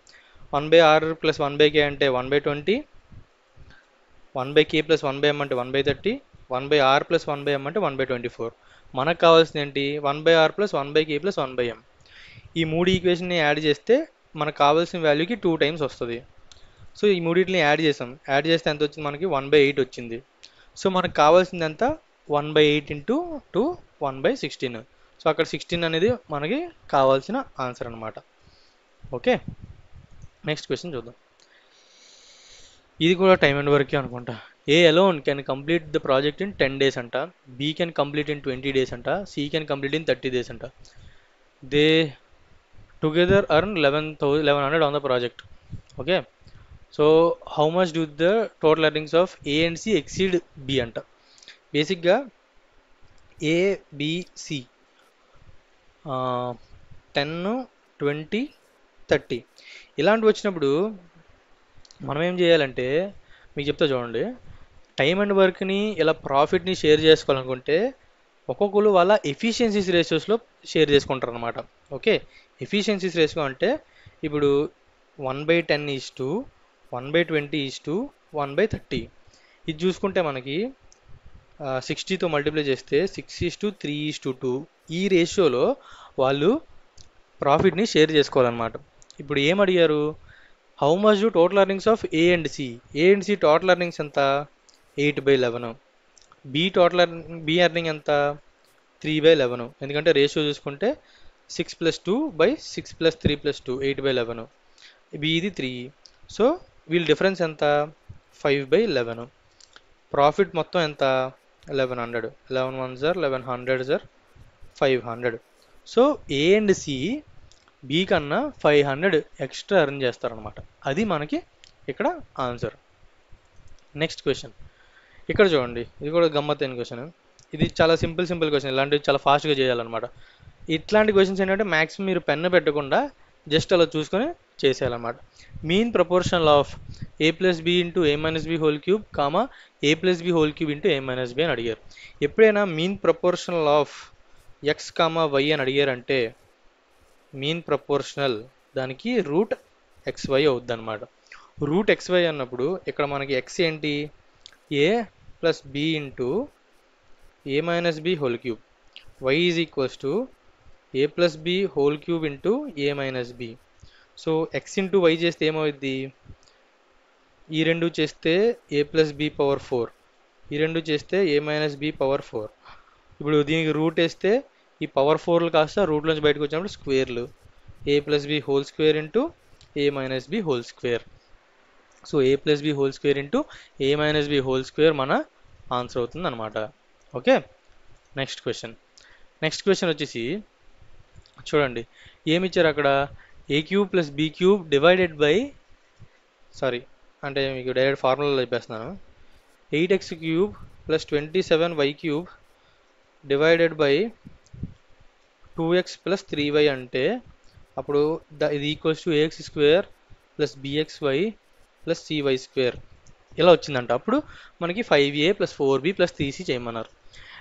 1/r ప్లస్ 1/k అంటే 1/20, 1/k ప్లస్ 1/m అంటే 1/30, 1/r ప్లస్ 1/m అంటే 1/24. మనకు కావాల్సింది ఏంటి, 1/r plus 1/k plus 1/m. ఈ మూడు ఈక్వేషన్ని యాడ్ చేస్తే మనకు కావాల్సిన వాల్యూకి 2 టైమ్స్ వస్తుంది. సో ఈ మూడింటిని యాడ్ చేసాం, యాడ్ చేస్తే ఎంత వచ్చింది మనకి 1/8 వచ్చింది. సో మనకు కావాల్సింది ఎంత, 1/8 ఇంటూ 2 1/16. సో అక్కడ 16 అనేది మనకి కావాల్సిన ఆన్సర్ అనమాట. ఓకే, నెక్స్ట్ క్వశ్చన్ చూద్దాం. ఇది కూడా టైం అండ్ వర్కే అనుకుంటా. A alone can complete the project in 10 days అంట, B can complete in 20 days అంట, C can complete in 30 days అంట. They together earn 1100 on the project. Okay, so how much do the total earnings of A and C exceed B అంట. బేసిక్గా ఏ, B, C 10, 20, 30 ఇలాంటివి వచ్చినప్పుడు మనం ఏం చేయాలంటే, మీకు చెప్తా చూడండి, టైం అండ్ వర్క్ని ఇలా ప్రాఫిట్ని షేర్ చేసుకోవాలనుకుంటే ఒక్కొక్కరు వాళ్ళ ఎఫిషియన్సీస్ రేషియోస్లో షేర్ చేసుకుంటారు అనమాట. ఓకే, ఎఫిషియన్సీస్ రేషియో అంటే ఇప్పుడు 1/10 ఈజ్ టు 1/20 ఈజ్ టు 1/30. ఇది చూసుకుంటే మనకి 60తో మల్టిప్లై చేస్తే 6:3:2 ఈ రేషియోలో వాళ్ళు ప్రాఫిట్ని షేర్ చేసుకోవాలన్నమాట. ఇప్పుడు ఏం అడిగారు, how much do total earnings of A and C. A and C total earnings ఎంత, 8/11. బి ఎర్నింగ్ ఎంత, 3/11. ఎందుకంటే రేషియో చూసుకుంటే 6+2/6+3+2 8/11. ఇది 3. సో వీళ్ళ డిఫరెన్స్ ఎంత, 5/11. ప్రాఫిట్ మొత్తం ఎంత, 1100. 11 1s are 1100s are 500. So A and C B కన్నా 500 ఎక్స్ట్రా ఎర్న్ చేస్తారనమాట. అది మనకి ఇక్కడ ఆన్సర్. నెక్స్ట్ క్వశ్చన్ ఇక్కడ చూడండి, ఇది కూడా గమ్మత్తైన క్వశ్చన్. ఇది చాలా సింపుల్ క్వశ్చన్, ఇలాంటివి చాలా ఫాస్ట్గా చేయాలన్నమాట. ఇట్లాంటి క్వశ్చన్స్ ఏంటంటే మ్యాక్సిమం మీరు పెన్ను పెట్టకుండా జస్ట్ అలా చూసుకొని చేసేయాలన్నమాట. Mean proportional of A plus B into A minus B whole cube comma A plus B whole cube into A minus B అని అడిగారు. ఎప్పుడైనా mean proportional of x comma y అని అడిగారంటే మీన్ ప్రపోర్షనల్ దానికి root XY అవుద్ది అనమాట. Route XY అన్నప్పుడు ఇక్కడ మనకి ఎక్స్ ఏంటి, A plus B into A minus B whole cube, y is equals to A plus B whole cube into A minus B. So x into y చేస్తే ఏమవుద్ది, ఈ రెండు చేస్తే ఏ ప్లస్ బి పవర్ 4, ఈ రెండు చేస్తే ఏ మైనస్ బి పవర్ 4. ఇప్పుడు దీనికి రూట్ వేస్తే ఈ పవర్ 4లు కాస్త రూట్లోంచి బయటకు వచ్చినప్పుడు స్క్వేర్లు, A plus B whole square into A minus B whole square. So A plus B whole square into A minus B whole square మన ఆన్సర్ అవుతుంది అనమాట. ఓకే, నెక్స్ట్ క్వశ్చన్ వచ్చేసి చూడండి, ఏమి ఇచ్చారు అక్కడ, A cube plus B cube divided by, sorry అంటే మీకు డైరెక్ట్ ఫార్ములా చెప్పేస్తున్నాను, 8x cube plus 27y cube divided by 2x plus 3y అంటే అప్పుడు ఇది equals to ax square plus bxy plus cy square ఇలా వచ్చిందంట. అప్పుడు మనకి 5a plus 4b plus 3c చేయమన్నారు.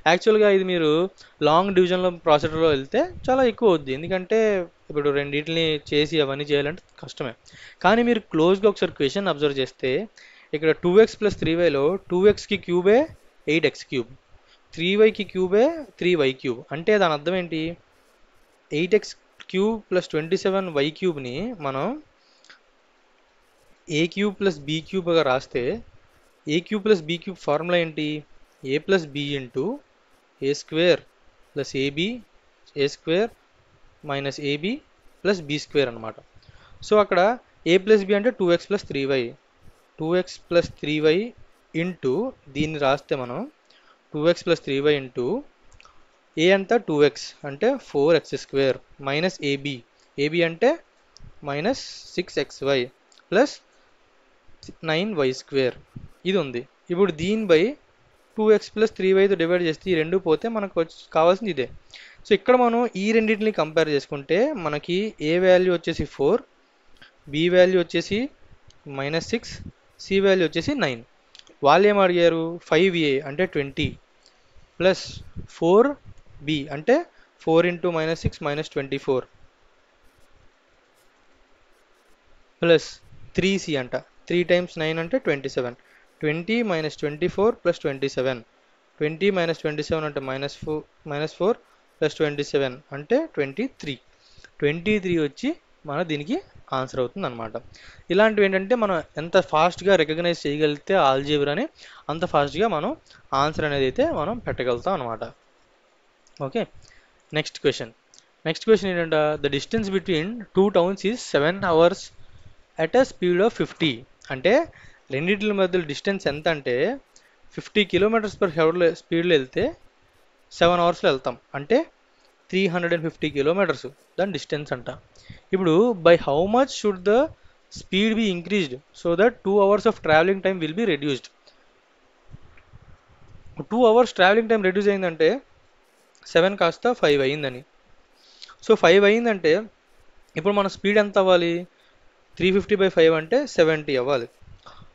యాక్చువల్గా ఇది మీరు లాంగ్ డివిజన్లో ప్రాసెసర్లో వెళ్తే చాలా ఎక్కువ అవుద్ది, ఎందుకంటే ఇప్పుడు రెండింటిని చేసి అవన్నీ చేయాలంటే కష్టమే. కానీ మీరు క్లోజ్గా ఒకసారి క్వశ్చన్ అబ్జర్వ్ చేస్తే ఇక్కడ 2x ప్లస్ 3yలో 2xకి క్యూబే 8x క్యూబ్, 3yకి క్యూబే 3y క్యూబ్. అంటే దాని అర్థం ఏంటి, 8x క్యూబ్ ప్లస్ 27y క్యూబ్ని మనం ఏ క్యూబ్ ప్లస్ బీ క్యూబ్గా రాస్తే A cube plus B cube formula ఏంటి, A plus B into A square plus AB A square minus AB plus B square అనమాట. సో అక్కడ ఏ ప్లస్ బి అంటే 2x plus 3y, 2x plus 3y into దీన్ని రాస్తే మనం 2x plus 3y into ఏ అంతా 2x అంటే 4x² minus AB అంటే minus 6xy plus 9y² ఇది ఉంది. ఇప్పుడు దీనిపై 2x ప్లస్ 3yతో డివైడ్ చేస్తే ఈ రెండు పోతే మనకు కావాల్సింది ఇదే. సో ఇక్కడ మనం ఈ రెండింటిని కంపేర్ చేసుకుంటే మనకి ఏ వాల్యూ వచ్చేసి 4, బి వాల్యూ వచ్చేసి -6, సి వాల్యూ వచ్చేసి 9. వాళ్ళు ఏం అడిగారు 5a అంటే 20 ప్లస్ 4b అంటే 4 ఇంటూ -6 -24 ప్లస్ 3c అంట 3 times 9 అంటే 27. 20 - 24 + 27. 20 - 27 అంటే -4 + 27 అంటే 23. 23 వచ్చి మన దీనికి ఆన్సర్ అవుతుంది అనమాట. ఇలాంటివి ఏంటంటే మనం ఎంత ఫాస్ట్గా రికగ్నైజ్ చేయగలిగితే ఆల్జీబ్రాని అంత ఫాస్ట్గా మనం ఆన్సర్ అనేది అయితే మనం పెట్టగలుగుతాం అనమాట. ఓకే, నెక్స్ట్ క్వశ్చన్ ఏంటంటే the distance between 2 towns is 7 hours at a speed of 50. అంటే రెండింటి మధ్య డిస్టెన్స్ ఎంత అంటే 50 km/h స్పీడ్లో వెళ్తే 7 అవర్స్లో వెళ్తాం అంటే 350 కిలోమీటర్స్ దాని డిస్టెన్స్ అంట. ఇప్పుడు by how much should the speed be increased so that 2 hours of travelling time will be reduced. 2 hours travelling time reduce అయిందంటే 7 కాస్త 5 అయిందని. సో 5 అయిందంటే ఇప్పుడు మన స్పీడ్ ఎంత అవ్వాలి 350/5 అంటే 70 అవ్వాలి.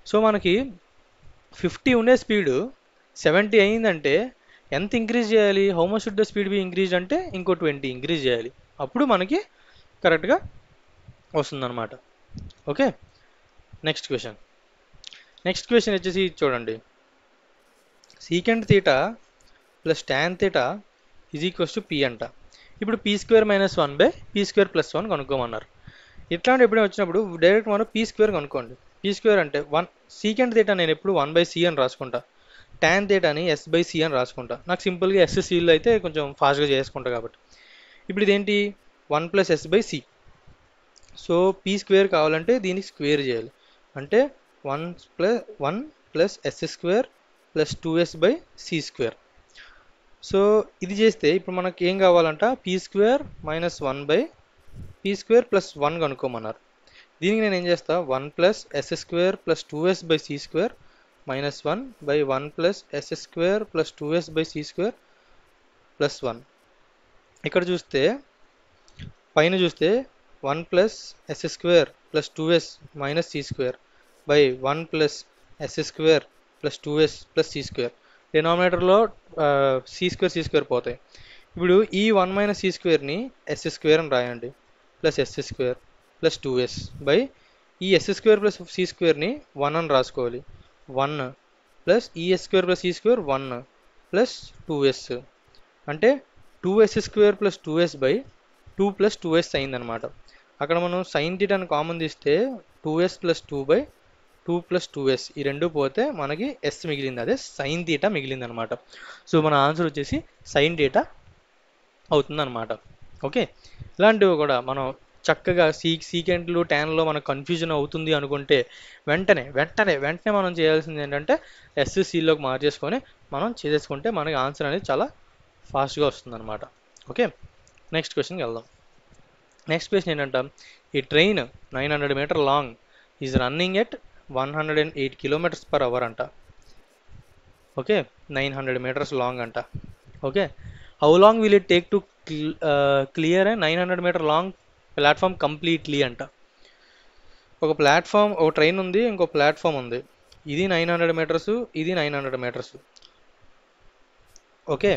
సో మనకి 50 ఉండే స్పీడ్ 70 అయిందంటే ఎంత ఇంక్రీజ్ చేయాలి, how much should the speed B increase అంటే ఇంకో 20 ఇంక్రీజ్ చేయాలి, అప్పుడు మనకి కరెక్ట్గా వస్తుందన్నమాట. ఓకే, నెక్స్ట్ క్వశ్చన్ వచ్చేసి చూడండి secant theta plus tan theta is equals to P అంట. ఇప్పుడు p² - 1/p² + 1 కనుక్కోమన్నారు. ఇట్లాంటి ఎప్పుడైనా వచ్చినప్పుడు డైరెక్ట్ మనం p² కనుక్కోండి. p² అంటే 1 సీకెంట్ తీటా నేను ఎప్పుడు 1/c అని రాసుకుంటా, ట్యాన్ తీటాని s/c అని రాసుకుంటా. నాకు సింపుల్గా SCలో అయితే కొంచెం ఫాస్ట్గా చేసుకుంటా కాబట్టి. ఇప్పుడు ఇదేంటి 1 + s/c. సో p² కావాలంటే దీనికి స్క్వేర్ చేయాలి అంటే 1 + s² + 2s/c². సో ఇది చేస్తే ఇప్పుడు మనకి ఏం కావాలంట p² - 1/p² + 1 కనుక్కోమన్నారు. దీనికి నేను ఏం చేస్తా 1 + s² + 2s/c² - 1 / 1 + s² + 2s/c² + 1. ఇక్కడ చూస్తే పైన చూస్తే 1 + s² + 2s - c² / 1 + s² + 2s + c². డినామినేటర్లో c² పోతాయి. ఇప్పుడు ఈ 1 - c²ని s² అని రాయండి ప్లస్ s² + 2s ఈ s² + c²ని 1 అని రాసుకోవాలి. 1 ప్లస్ ఈ s² + c² 1 ప్లస్ 2s అంటే 2s² + 2s 2 + 2s అయిందనమాట. అక్కడ మనం సైన్ తీటాని కామన్ తీస్తే 2s + 2 + 2s ఈ రెండు పోతే మనకి s మిగిలింది, అదే సైన్ తీటా మిగిలింది అనమాట. సో మన ఆన్సర్ వచ్చేసి సైన్ తీటా అవుతుందన్నమాట. ఓకే, ఇలాంటివి కూడా మనం చక్కగా సీకెంట్లు ట్యాన్లో మనకు కన్ఫ్యూజన్ అవుతుంది అనుకుంటే వెంటనే మనం చేయాల్సింది ఏంటంటే SCలోకి మార్చేసుకొని మనం చేసేసుకుంటే మనకి ఆన్సర్ అనేది చాలా ఫాస్ట్గా వస్తుందన్నమాట. ఓకే, నెక్స్ట్ క్వశ్చన్కి వెళ్దాం. నెక్స్ట్ క్వశ్చన్ ఏంటంటే ఈ train 900 meter long is running at 108 km/h అంట. ఓకే, 900 meters లాంగ్ అంట. Okay, how long will it take to clear 900 meter long platform completely అంట. ఒక ట్రైన్ ఉంది, ఇంకో ప్లాట్ఫామ్ ఉంది. ఇది 900 meters, ఇది 900 meters. ఓకే,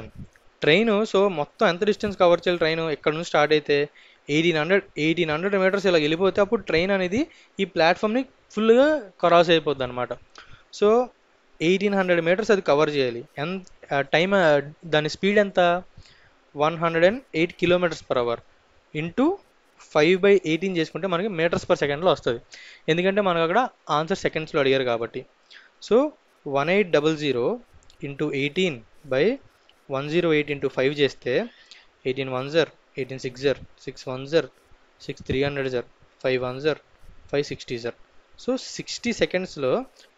ట్రైన్ సో మొత్తం ఎంత డిస్టెన్స్ కవర్ చేయాలి ట్రైన్ ఇక్కడ నుంచి స్టార్ట్ అయితే 1800 meters ఇలా వెళ్ళిపోతే అప్పుడు ట్రైన్ అనేది ఈ ప్లాట్ఫామ్ని ఫుల్గా క్రాస్ అయిపోద్ది అనమాట. సో 1800 meters అది కవర్ చేయాలి. టైం దాని స్పీడ్ ఎంత 108 km/h ఇంటూ 5/18 చేసుకుంటే మనకి meters/secondలో వస్తుంది. ఎందుకంటే మనకు అక్కడ ఆన్సర్ సెకండ్స్లో అడిగారు కాబట్టి. సో 1800 ఇంటూ 18/108 ఇంటూ 5 చేస్తే 18 18 6 6 6 300 5 560. సో 60 secondsలో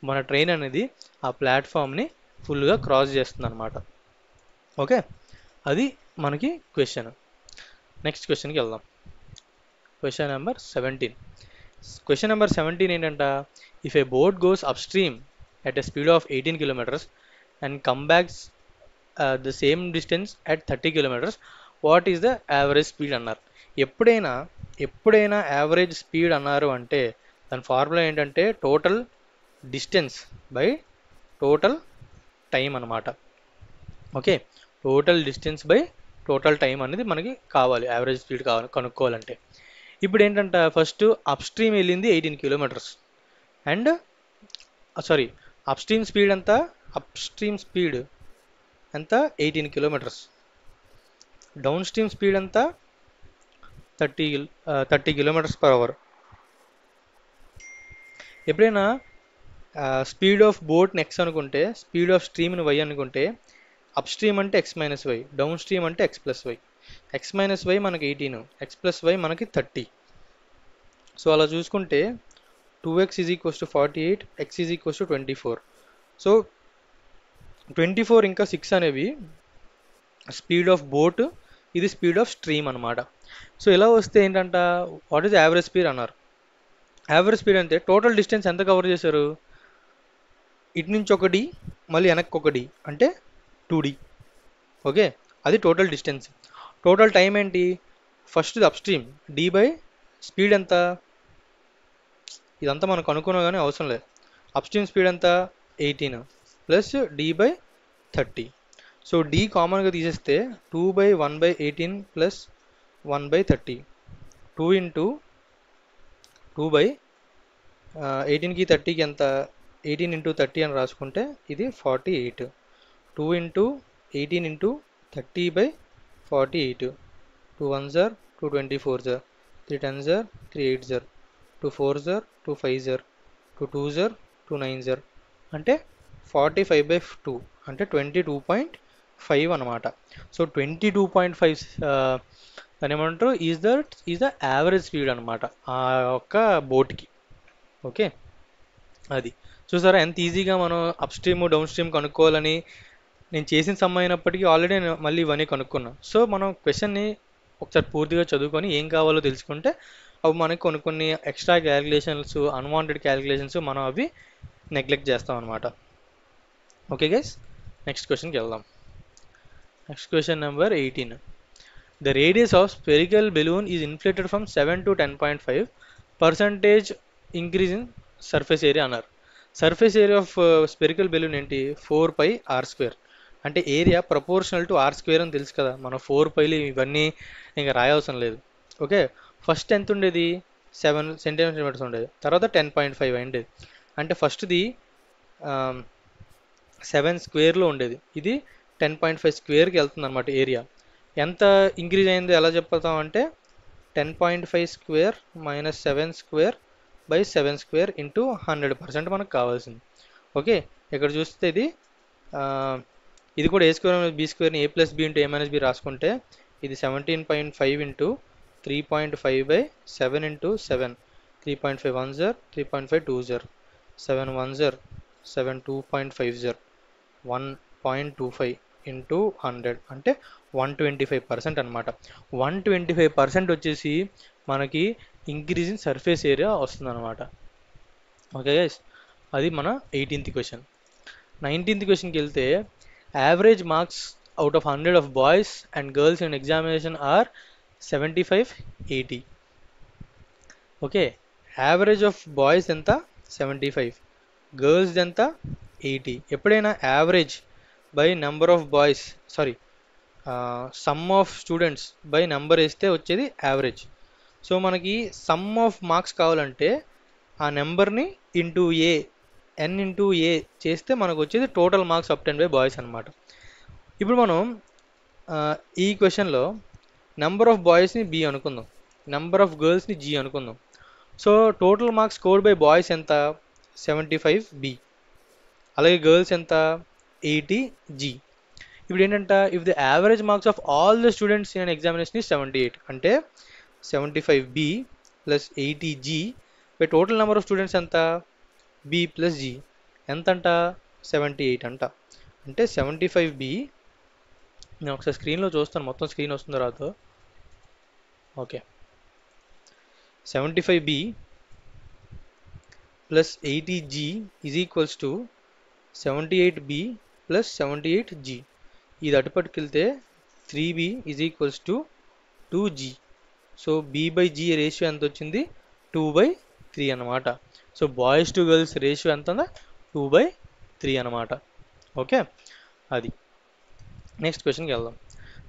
మన ట్రైన్ అనేది ఆ ప్లాట్ఫామ్ని ఫుల్గా క్రాస్ చేస్తుంది అనమాట. ఓకే, అది మనకి క్వశ్చన్. నెక్స్ట్ క్వశ్చన్కి వెళ్దాం. Question number 17. క్వశ్చన్ నెంబర్ 17 ఏంటంట, if a boat goes up stream at a speed of 18 kilometers and come back the same distance at 30 kilometers, what is the average speed అన్నారు. ఎప్పుడైనా ఎప్పుడైనా average speed అన్నారు అంటే దాని formula ఏంటంటే total distance by total time అన్నమాట. Okay, total distance by total time అనేది మనకి కావాలి, యావరేజ్ స్పీడ్ కావాలి కనుక్కోవాలంటే. ఇప్పుడు ఏంటంట, ఫస్ట్ అప్ స్ట్రీమ్ వెళ్ళింది 18 kilometres and sorry upstream speed ఎంత, అప్ స్ట్రీమ్ స్పీడ్ ఎంత 18 కిలోమీటర్స్, డౌన్ స్ట్రీమ్ స్పీడ్ ఎంత 30 కిలోమీటర్స్ పర్ అవర్. ఎప్పుడైనా స్పీడ్ ఆఫ్ బోట్ని ఎక్స్ అనుకుంటే స్పీడ్ ఆఫ్ స్ట్రీమ్ని వై అనుకుంటే అప్ స్ట్రీమ్ అంటే x minus y, downstream అంటే x plus y. X minus y మనకి 18, ఎక్స్ ప్లస్ వై మనకి 30. సో అలా చూసుకుంటే 2x is equals to 48, X is equals to 24. So 24 ఇంకా 6 అనేవి స్పీడ్ ఆఫ్ బోట్, ఇది స్పీడ్ ఆఫ్ స్ట్రీమ్ అనమాట. సో ఇలా వస్తే ఏంటంట, వాట్ ఈజ్ యావరేజ్ స్పీడ్ అన్నారు. యావరేజ్ స్పీడ్ అంటే టోటల్ డిస్టెన్స్ ఎంత కవర్ చేశారు, ఇటు నుంచి ఒకటి మళ్ళీ వెనక్కి ఒకటి అంటే 2D. ఓకే, అది టోటల్ డిస్టెన్స్. టోటల్ టైం ఏంటి, first upstream D by speed ఎంత, ఇదంతా మనకు అనుకున్నా కానీ అవసరం లేదు. అప్ స్ట్రీమ్ స్పీడ్ ఎంత 18 plus D by 30. So D కామన్గా తీసేస్తే 2/1/18 ప్లస్ 1/30, 2 ఇంటూ 2/18కి 30కి ఎంత 18 ఇంటూ 30 అని రాసుకుంటే ఇది 48. 2 into 18 into 30/48, 2 1s are 2 24s are 3 10s are 3 8s are 2 4s are 2 5s are 2 2s are 2 9s are అంటే 45/2 అంటే 22.5 అనమాట. సో 22.5 దాని ఏమంటారు ఈజ్ ద యావరేజ్ స్పీడ్ అనమాట ఆ యొక్క బోట్కి. ఓకే, అది చూసారా ఎంత ఈజీగా మనం అప్ స్ట్రీమ్ డౌన్ స్ట్రీమ్ కనుక్కోవాలని నేను చేసిన సమ్ అయినప్పటికీ ఆల్రెడీ నేను మళ్ళీ ఇవన్నీ కనుక్కున్నాను. సో మనం క్వశ్చన్ని ఒకసారి పూర్తిగా చదువుకొని ఏం కావాలో తెలుసుకుంటే అవి మనకి కొన్ని ఎక్స్ట్రా క్యాలిక్యులేషన్స్, అన్వాంటెడ్ క్యాలిక్యులేషన్స్ మనం అవి నెగ్లెక్ట్ చేస్తాం అనమాట. ఓకే గైస్, నెక్స్ట్ క్వశ్చన్కి వెళ్దాం. Next question number 18. The radius of spherical balloon is inflated from 7 to 10.5% increase in surface area అన్నారు. Surface area of spherical balloon ఏంటి 4πr², అంటే ఏరియా ప్రపోర్షనల్ టు r² అని తెలుసు కదా, మనం 4πలు ఇవన్నీ ఇంకా రాయవసరం లేదు. ఓకే, ఫస్ట్ ఎంత ఉండేది 7 సెంటీమీటర్స్ ఉండేది, తర్వాత 10.5 అయిండేది, అంటే ఫస్ట్ది 7 స్క్వేర్లో ఉండేది, ఇది 10.5 స్క్వేర్కి వెళ్తుంది అనమాట ఏరియా. ఎంత ఇంక్రీజ్ అయిందో ఎలా చెప్తాం అంటే 10.5 square minus 7 square by 7 square into 100% మనకు కావాల్సింది. ఓకే, ఇక్కడ చూస్తే ఇది కూడా a² minus b² a plus b into a minus b రాసుకుంటే ఇది 17.5 into 3.5/7 into 7, 3.5 1s are 3.5 2s are 7 1s are 7 2.50 1.25 into 100 అంటే 125% అనమాట. 125% వచ్చేసి మనకి ఇంక్రీజ్ ఇన్ సర్ఫేస్ ఏరియా వస్తుంది అనమాట. ఓకే గైస్, అది మన 18th క్వశ్చన్. 19th క్వశ్చన్కి వెళ్తే average marks out of 100 of boys and girls in examination are 75/80. Okay, average of boys ఎంత 75, గర్ల్స్ ఎంత 80. ఎప్పుడైనా average by number of boys sum of students by number వేస్తే వచ్చేది average. So మనకి sum of marks కావాలంటే ఆ నెంబర్ని into ఎన్ into ఏ చేస్తే మనకు వచ్చేది total marks obtained by boys అనమాట. ఇప్పుడు మనం ఈ క్వశ్చన్లో నెంబర్ ఆఫ్ బాయ్స్ని బి అనుకుందాం, నెంబర్ ఆఫ్ గర్ల్స్ని జీ అనుకుందాం. So total marks scored by boys ఎంత 75B, అలాగే గర్ల్స్ ఎంత 80G. ఇప్పుడు ఏంటంటే if the average marks of all the students in examination is 78 అంటే 75B plus 80G by total number of students ఎంత B plus G ఎంత అంట 78 అంట, అంటే 75B నేను ఒకసారి స్క్రీన్లో చూస్తాను, మొత్తం స్క్రీన్ వస్తుందో రాదో. Okay, 75B plus 80G is equals to 78B plus 78G. ఇది అటుపట్టుకెళ్తే 3B is equals to 2G. So B/G ratio ఎంత వచ్చింది? 2/3 అనమాట. So boys to girls ratio ఎంత ఉందా? 2/3 అనమాట. ఓకే, అది. నెక్స్ట్ క్వశ్చన్కి వెళ్దాం.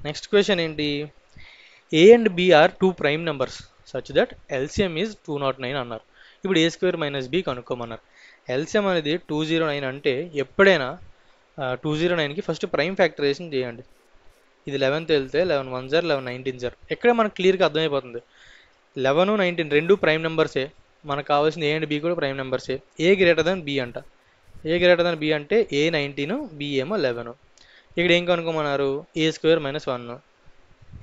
నెక్స్ట్ క్వశ్చన్ ఏంటి? A and B are two prime numbers such that LCM is 209 అన్నారు. ఇప్పుడు A² - B కనుక్కోమన్నారు. LCM అనేది 209 అంటే ఎప్పుడైనా 209కి ఫస్ట్ ప్రైమ్ ఫ్యాక్టరైజేషన్ చేయండి. ఇది 11th వెళ్తే 11 1 జర్ 11 19 జర్. ఎక్కడ మనకు క్లియర్గా అర్థమైపోతుంది 11 19 రెండు ప్రైమ్ నెంబర్సే. మనకు కావాల్సిన A అండ్ B కూడా ప్రైమ్ నెంబర్సే. A గ్రేటర్ దాన్ B అంట. A గ్రేటర్ దాన్ B అంటే A 19 B ఏమో 11. ఇక్కడ ఏం కనుక్కోమన్నారు? A² - 1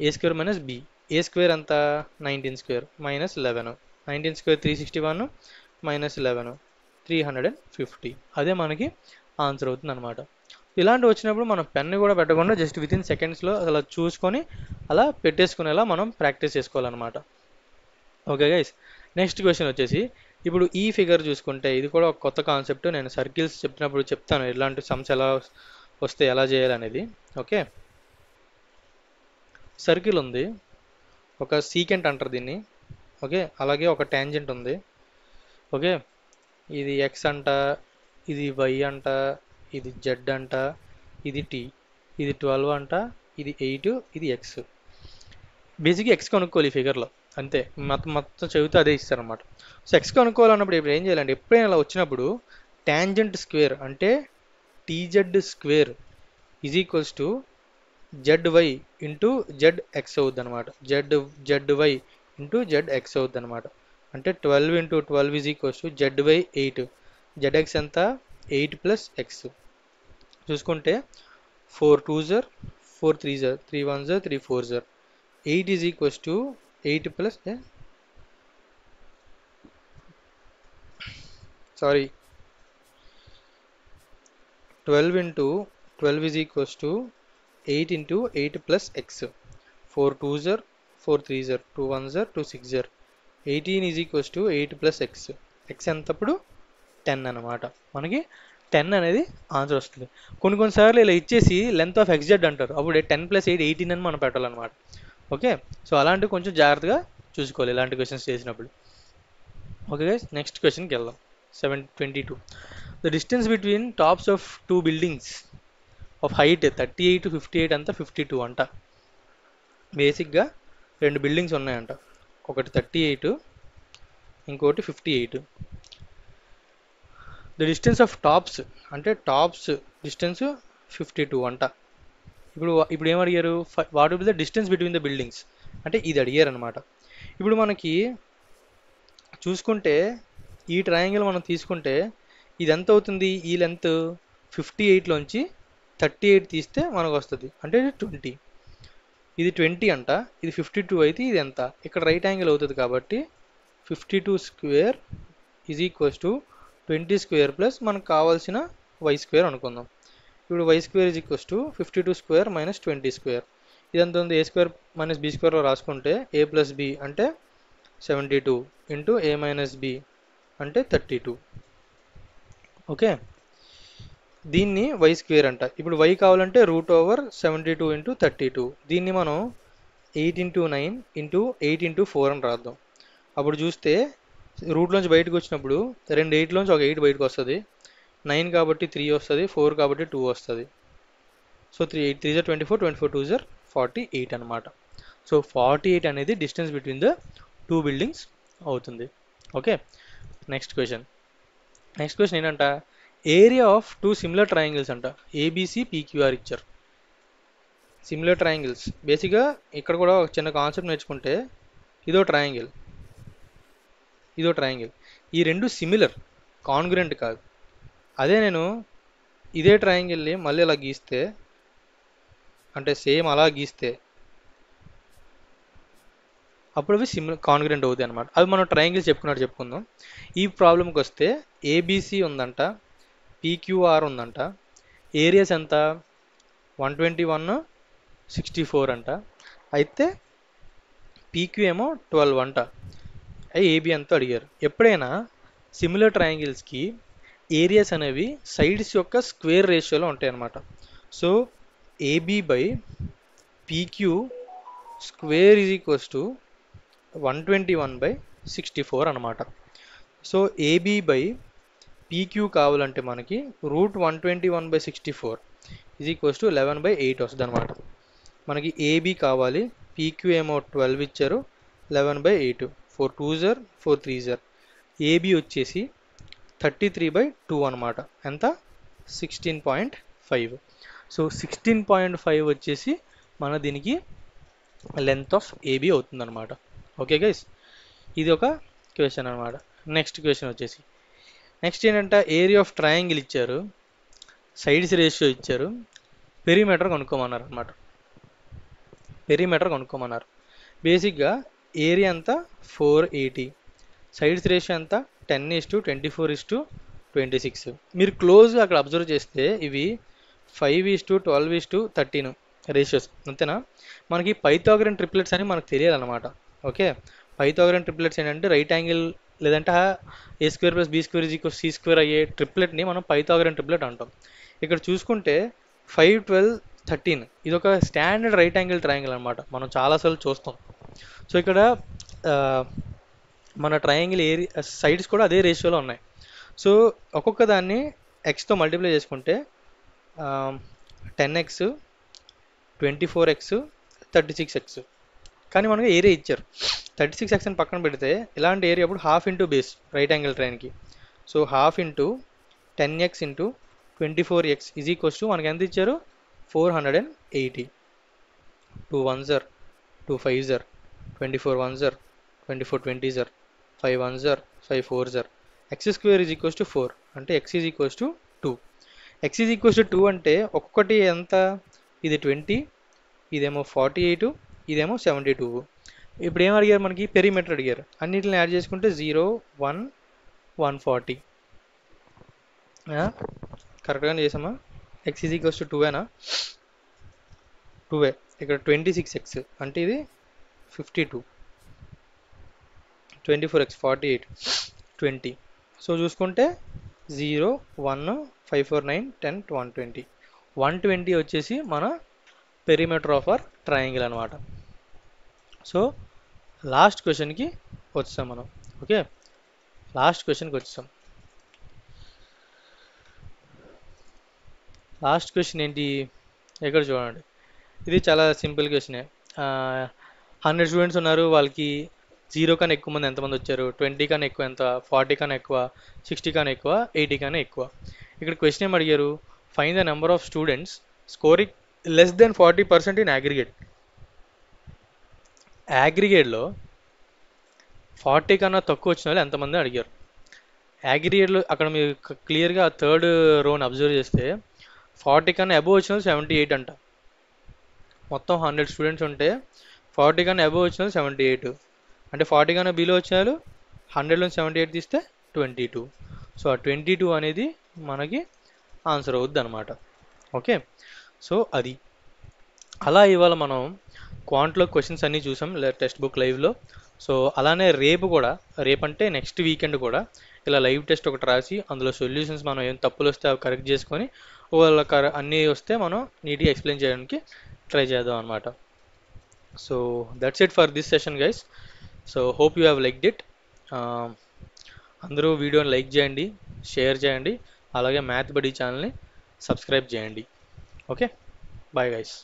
A² - B. A² అంతా 19² - 11. 19² 361 - 11 350. అదే మనకి ఆన్సర్ అవుతుంది అనమాట. ఇలాంటి వచ్చినప్పుడు మనం పెన్ను కూడా పెట్టకుండా జస్ట్ వితిన్ సెకండ్స్లో అలా చూసుకొని అలా పెట్టేసుకునేలా మనం ప్రాక్టీస్ చేసుకోవాలన్నమాట. ఓకే గైస్, నెక్స్ట్ క్వశ్చన్ వచ్చేసి ఇప్పుడు ఈ ఫిగర్ చూసుకుంటే ఇది కూడా ఒక కొత్త కాన్సెప్ట్. నేను సర్కిల్స్ చెప్పినప్పుడు చెప్తాను ఇలాంటి సమ్స్ ఎలా వస్తే ఎలా చేయాలనేది. ఓకే, సర్కిల్ ఉంది, ఒక సీకెంట్ అంటారు దీన్ని. ఓకే, అలాగే ఒక ట్యాంజెంట్ ఉంది. ఓకే, ఇది ఎక్స్ అంట, ఇది వై అంట, ఇది జెడ్ అంట, ఇది టీ, ఇది 12 అంట, ఇది 8, ఇది ఎక్స్. బేసిక్గా ఎక్స్ కనుక్కోవాలి ఈ ఫిగర్లో, అంతే. మొత్తం చదివితే అదే ఇస్తారనమాట. సో ఎక్స్ కనుక్కోవాలన్నప్పుడు ఇప్పుడు ఏం చేయాలంటే ఎప్పుడైనా ఇలా వచ్చినప్పుడు ట్యాంజెంట్ స్క్వేర్ అంటే TZ square is equals to ZY into ZX అవుద్ది అనమాట. ZY ఇంటూ ZX అవుద్ది అనమాట. అంటే 12 into 12 is equals to ZY 8. ZX ఎంత? 8 ప్లస్ ఎక్స్. చూసుకుంటే 4 2 జర్ 4 3 జర్ 3 1 జర్ 3 4 జర్ 8 is equals to 8 plus sorry 12 into 12 is equals to 8 into 8 plus x. 4 2 జర్ 4 3 జర్ 2 1 జర్ 2 6 జర్ 18 is equals to 8 plus x. X ఎంతప్పుడు? 10 అనమాట. మనకి 10 అనేది ఆన్సర్ వస్తుంది. కొన్నిసార్లు ఇలా ఇచ్చేసి లెంత్ ఆఫ్ XZ అంటారు, అప్పుడు 10 + 8 18 అని మనం పెట్టాలన్నమాట. ఓకే, సో అలాంటివి కొంచెం జాగ్రత్తగా చూసుకోవాలి ఇలాంటి క్వశ్చన్స్ చేసినప్పుడు. ఓకే గైస్, నెక్స్ట్ క్వశ్చన్కి వెళ్దాం. 722. The distance between tops of 2 buildings of height 38 58 అంతా 52 అంట. బేసిక్గా 2 బిల్డింగ్స్ ఉన్నాయంట, ఒకటి 38 ఇంకోటి 58. ద డిస్టెన్స్ ఆఫ్ టాప్స్ అంటే టాప్స్ డిస్టెన్స్ 52 అంట. ఇప్పుడు ఏం అడిగారు? What will be the distance between the buildings అంటే ఇది అడిగారు అనమాట. ఇప్పుడు మనకి చూసుకుంటే ఈ ట్రయాంగిల్ మనం తీసుకుంటే ఇది ఎంత అవుతుంది? ఈ లెంత్ 58లోంచి 38 తీస్తే మనకు వస్తుంది, అంటే ఇది 20. ఇది 20 అంట, ఇది 52 అయితే ఇది ఎంత? ఇక్కడ రైట్ యాంగిల్ అవుతుంది కాబట్టి 52 square is equals to 20 square plus మనకు కావాల్సిన వై స్క్వేర్ అనుకుందాం. ఇప్పుడు Y square is equals to 52 square minus 20 square. ఇదంతా ఉంది A² - B స్క్వేర్లో రాసుకుంటే A + B అంటే 72 ఇంటూ A - B అంటే 32. ఓకే, దీన్ని వై స్క్వేర్ అంట. ఇప్పుడు వై కావాలంటే √72 ఇంటూ 32. దీన్ని మనం 8 ఇంటూ 9 ఇంటూ 8 ఇంటూ 4 అని రాద్దాం. అప్పుడు చూస్తే రూట్లోంచి బయటకు వచ్చినప్పుడు 2 8లోంచి ఒక 8 బయటకు వస్తుంది. 9 కాబట్టి 3 వస్తుంది, 4 కాబట్టి 2 వస్తుంది. సో 8 3 జర్ 24 24 2 జర్ 48 అనమాట. సో 48 అనేది డిస్టెన్స్ బిట్వీన్ ద 2 బిల్డింగ్స్ అవుతుంది. ఓకే, నెక్స్ట్ క్వశ్చన్ ఏంటంట? ఏరియా ఆఫ్ 2 సిమిలర్ ట్రయాంగిల్స్ అంట. ABC PQR ఇచ్చారు. సిమిలర్ ట్రయాంగిల్స్ బేసిక్గా ఇక్కడ కూడా ఒక చిన్న కాన్సెప్ట్ నేర్చుకుంటే ఇదో ట్రయాంగిల్ ఈ రెండు సిమిలర్, కాన్గ్రెంట్ కాదు. అదే నేను ఇదే ట్రయాంగిల్ని మళ్ళీ ఇలా గీస్తే అంటే సేమ్ అలా గీస్తే అప్పుడు అవి కాన్గ్రెంట్ అవుతాయి అనమాట. అవి మనం ట్రయాంగిల్స్ చెప్పుకుందాం. ఈ ప్రాబ్లంకి వస్తే ABC ఉందంట, PQR ఉందంట. ఏరియాస్ ఎంత? 121 64 అంట. అయితే పీక్యూ ఏమో 12 అంట. ఏబి ఎంతో అడిగారు. ఎప్పుడైనా సిమిలర్ ట్రయాంగిల్స్కి ఏరియాస్ అనేవి సైడ్స్ యొక్క స్క్వేర్ రేషియోలో ఉంటాయి అన్నమాట. So AB by PQ square is equals to 121/64 అనమాట. సో ఏబి బై పీక్యూ కావాలంటే మనకి √121/64 ఈజ్ ఈక్వల్స్ టు 11/8 వస్తుంది అనమాట. మనకి ఏబి కావాలి, పీక్యూ ఏమో 12 ఇచ్చారు, 11/8, 4 2s 4 3s. ఏబి వచ్చేసి 33/2 అనమాట. ఎంత? 16.5. సో 16.5 వచ్చేసి మన దీనికి లెంత్ ఆఫ్ ఏబి అవుతుంది అనమాట. ఓకే గైస్, ఇది ఒక క్వశ్చన్ అనమాట. నెక్స్ట్ క్వశ్చన్ వచ్చేసి, నెక్స్ట్ ఏంటంటే ఏరియా ఆఫ్ ట్రయాంగిల్ ఇచ్చారు, సైడ్స్ రేషియో ఇచ్చారు, పెరిమీటర్ కనుక్కోమన్నారు అనమాట. పెరిమీటర్ కనుక్కోమన్నారు. బేసిక్గా ఏరియా అంతా 480, సైడ్స్ రేషియో అంతా 10:24:26. మీరు క్లోజ్గా అక్కడ అబ్జర్వ్ చేస్తే ఇవి 5:12:13 రేషియోస్, అంతేనా? మనకి పైథాగరన్ ట్రిప్లెట్స్ అని మనకు తెలియాలన్నమాట. ఓకే, పైథాగరన్ ట్రిప్లెట్స్ ఏంటంటే రైట్ యాంగిల్ లేదంటే a² + b² = c² అయ్యే ట్రిప్లెట్ని మనం పైథాగరన్ ట్రిప్లెట్ అంటాం. ఇక్కడ చూసుకుంటే 5 12 13 ఇది ఒక స్టాండర్డ్ రైట్ యాంగిల్ ట్రయాంగిల్ అనమాట, మనం చాలాసార్లు చూస్తాం. సో ఇక్కడ మన ట్రయాంగిల్ ఏరియా సైడ్స్ కూడా అదే రేషియోలో ఉన్నాయి. సో ఒక్కొక్క దాన్ని ఎక్స్తో మల్టిప్లై చేసుకుంటే 10x 24x 36x, కానీ మనకు ఏరియా ఇచ్చారు 36x అని పక్కన పెడితే ఇలాంటి ఏరియా అప్పుడు ½ ఇంటూ బేస్ రైట్ యాంగిల్ ట్రయాంగిల్కి. So ½ into 10x into 24x is equals to మనకి ఎంత ఇచ్చారు? 480. 2 1s 2 5s 24 1s 24 20s 5 1s 5 4s. x² is equals to 4 అంటే x is equals to 2. x is equals to 2 అంటే ఒక్కొక్కటి ఎంత? ఇది 20, ఇదేమో 48, ఇదేమో 72. ఇప్పుడు ఏం అడిగారు? మనకి పెరిమీటర్ అడిగారు. అన్నిటిని యాడ్ చేసుకుంటే 0 1 140. కరెక్ట్గానే చేసామా? x ఈజ్ ఈక్వల్స్ టు 2ఏనా? 2ఏ. ఇక్కడ 26x అంటే ఇది 52, 24x 48, 20. సో చూసుకుంటే 0 1 5 4 9 10 120. 120 వచ్చేసి మన పెరిమీటర్ ఆఫ్ అవర్ ట్రయాంగిల్ అనమాట. సో లాస్ట్ క్వశ్చన్కి వచ్చాం మనం. ఓకే, లాస్ట్ క్వశ్చన్కి వచ్చాం. లాస్ట్ క్వశ్చన్ ఏంటి? ఎక్కడ చూడండి, ఇది చాలా సింపుల్ క్వశ్చనే. 100 స్టూడెంట్స్ ఉన్నారు, వాళ్ళకి 0 కన్నా ఎక్కువ మంది ఎంతమంది వచ్చారు? 20 కన్నా ఎక్కువ ఎంత? 40 కన్నా ఎక్కువ? 60 కన్నా ఎక్కువ? 80 కన్నా ఎక్కువ? ఇక్కడ క్వశ్చన్ ఏం అడిగారు? Find the number of students scoring less than 40% in aggregate. అగ్రిగేట్లో 40 కన్నా తక్కువ వచ్చిన వాళ్ళు ఎంతమంది అడిగారు? అగ్రిగేట్లో అక్కడ మీరు క్లియర్గా థర్డ్ రోని అబ్జర్వ్ చేస్తే 40 కన్నా అబోవ్ వచ్చిన వాళ్ళు 78 అంట. మొత్తం 100 స్టూడెంట్స్ ఉంటే 40 కన్నా అబోవ్ వచ్చిన వాళ్ళు 78, అంటే 40 కన్నా బిలో వచ్చిన వాళ్ళు 100లో 78 తీస్తే 22. సో ఆ 22 అనేది మనకి ఆన్సర్ అవుద్ది అనమాట. ఓకే, సో అది అలా ఇవాళ మనం క్వాంట్లో క్వశ్చన్స్ అన్నీ చూసాం టెక్స్ట్ బుక్ లైవ్లో. సో అలానే రేపు కూడా, రేపంటే నెక్స్ట్ వీకెండ్ కూడా ఇలా లైవ్ టెస్ట్ ఒకటి రాసి అందులో సొల్యూషన్స్ మనం ఏం తప్పులు వస్తే అవి కరెక్ట్ చేసుకొని వాళ్ళ అన్నీ వస్తే మనం నీట్గా ఎక్స్ప్లెయిన్ చేయడానికి ట్రై చేద్దాం అనమాట. So that's it for this session guys. So hope you have liked it. అందరూ వీడియోని లైక్ చేయండి, షేర్ చేయండి, అలాగే మ్యాథ్ బడీ ఛానల్ని సబ్స్క్రైబ్ చేయండి. Okay, bye guys.